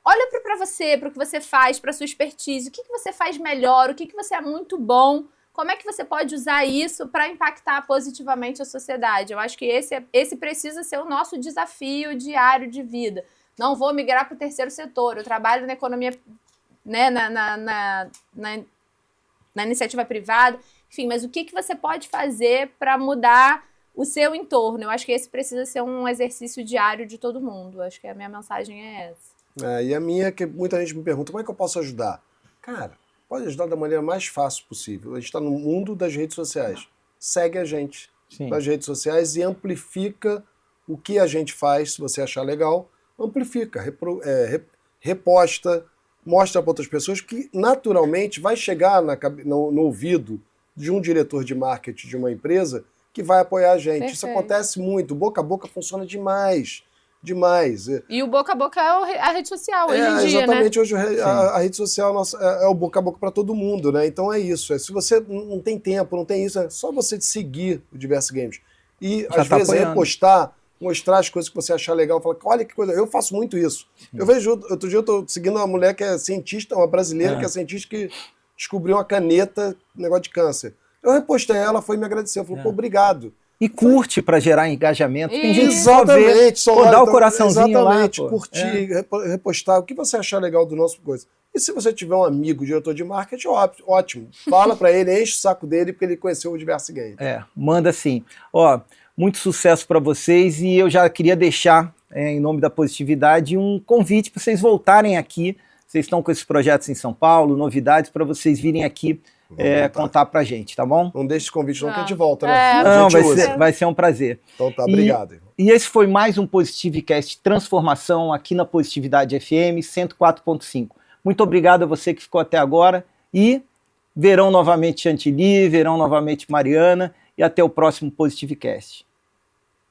Olha para você, para o que você faz, para a sua expertise. O que você faz melhor? O que você é muito bom? Como é que você pode usar isso para impactar positivamente a sociedade? Eu acho que esse precisa ser o nosso desafio diário de vida. Não vou migrar para o terceiro setor. Eu trabalho na economia, né, na iniciativa privada. Enfim, mas o que você pode fazer para mudar o seu entorno? Eu acho que esse precisa ser um exercício diário de todo mundo. Eu acho que a minha mensagem é essa. E a minha é que muita gente me pergunta, como é que eu posso ajudar? Cara, pode ajudar da maneira mais fácil possível. A gente está no mundo das redes sociais. Segue a gente nas redes sociais e amplifica o que a gente faz, se você achar legal. Amplifica, reposta, mostra para outras pessoas que naturalmente vai chegar no ouvido de um diretor de marketing de uma empresa que vai apoiar a gente. Perfeito. Isso acontece muito. Boca a boca funciona demais. Demais. E o boca a boca é a rede social hoje em dia, exatamente, né? Hoje a rede social é o boca a boca para todo mundo, né? Então é isso. Se você não tem tempo, não tem isso, é só você seguir o Diverse Games. E às vezes repostar, mostrar as coisas que você achar legal, falar, olha que coisa, eu faço muito isso. Eu vejo, outro dia eu tô seguindo uma mulher que é cientista, uma brasileira que é cientista que descobriu uma caneta, negócio de câncer. Eu repostei ela, foi me agradecer. Eu falei, pô, obrigado. E curte para gerar engajamento. Tem gente que exatamente, só dá o coraçãozinho exatamente, lá. Curtir, repostar, o que você achar legal do nosso coisa. E se você tiver um amigo, diretor de marketing, ótimo. Fala para ele, enche o saco dele, porque ele conheceu o Diverso Game. Manda sim. Ó, muito sucesso para vocês e eu já queria deixar, em nome da Positividade, um convite para vocês voltarem aqui. Vocês estão com esses projetos em São Paulo, novidades, para vocês virem aqui contar pra gente, tá bom? Não deixe esse convite não que a gente volta, né? Não, vai ser um prazer. Então tá, obrigado. E esse foi mais um Positivecast Transformação aqui na Positividade FM 104.5. Muito obrigado a você que ficou até agora e verão novamente Chantilly, verão novamente Mariana e até o próximo Positivecast.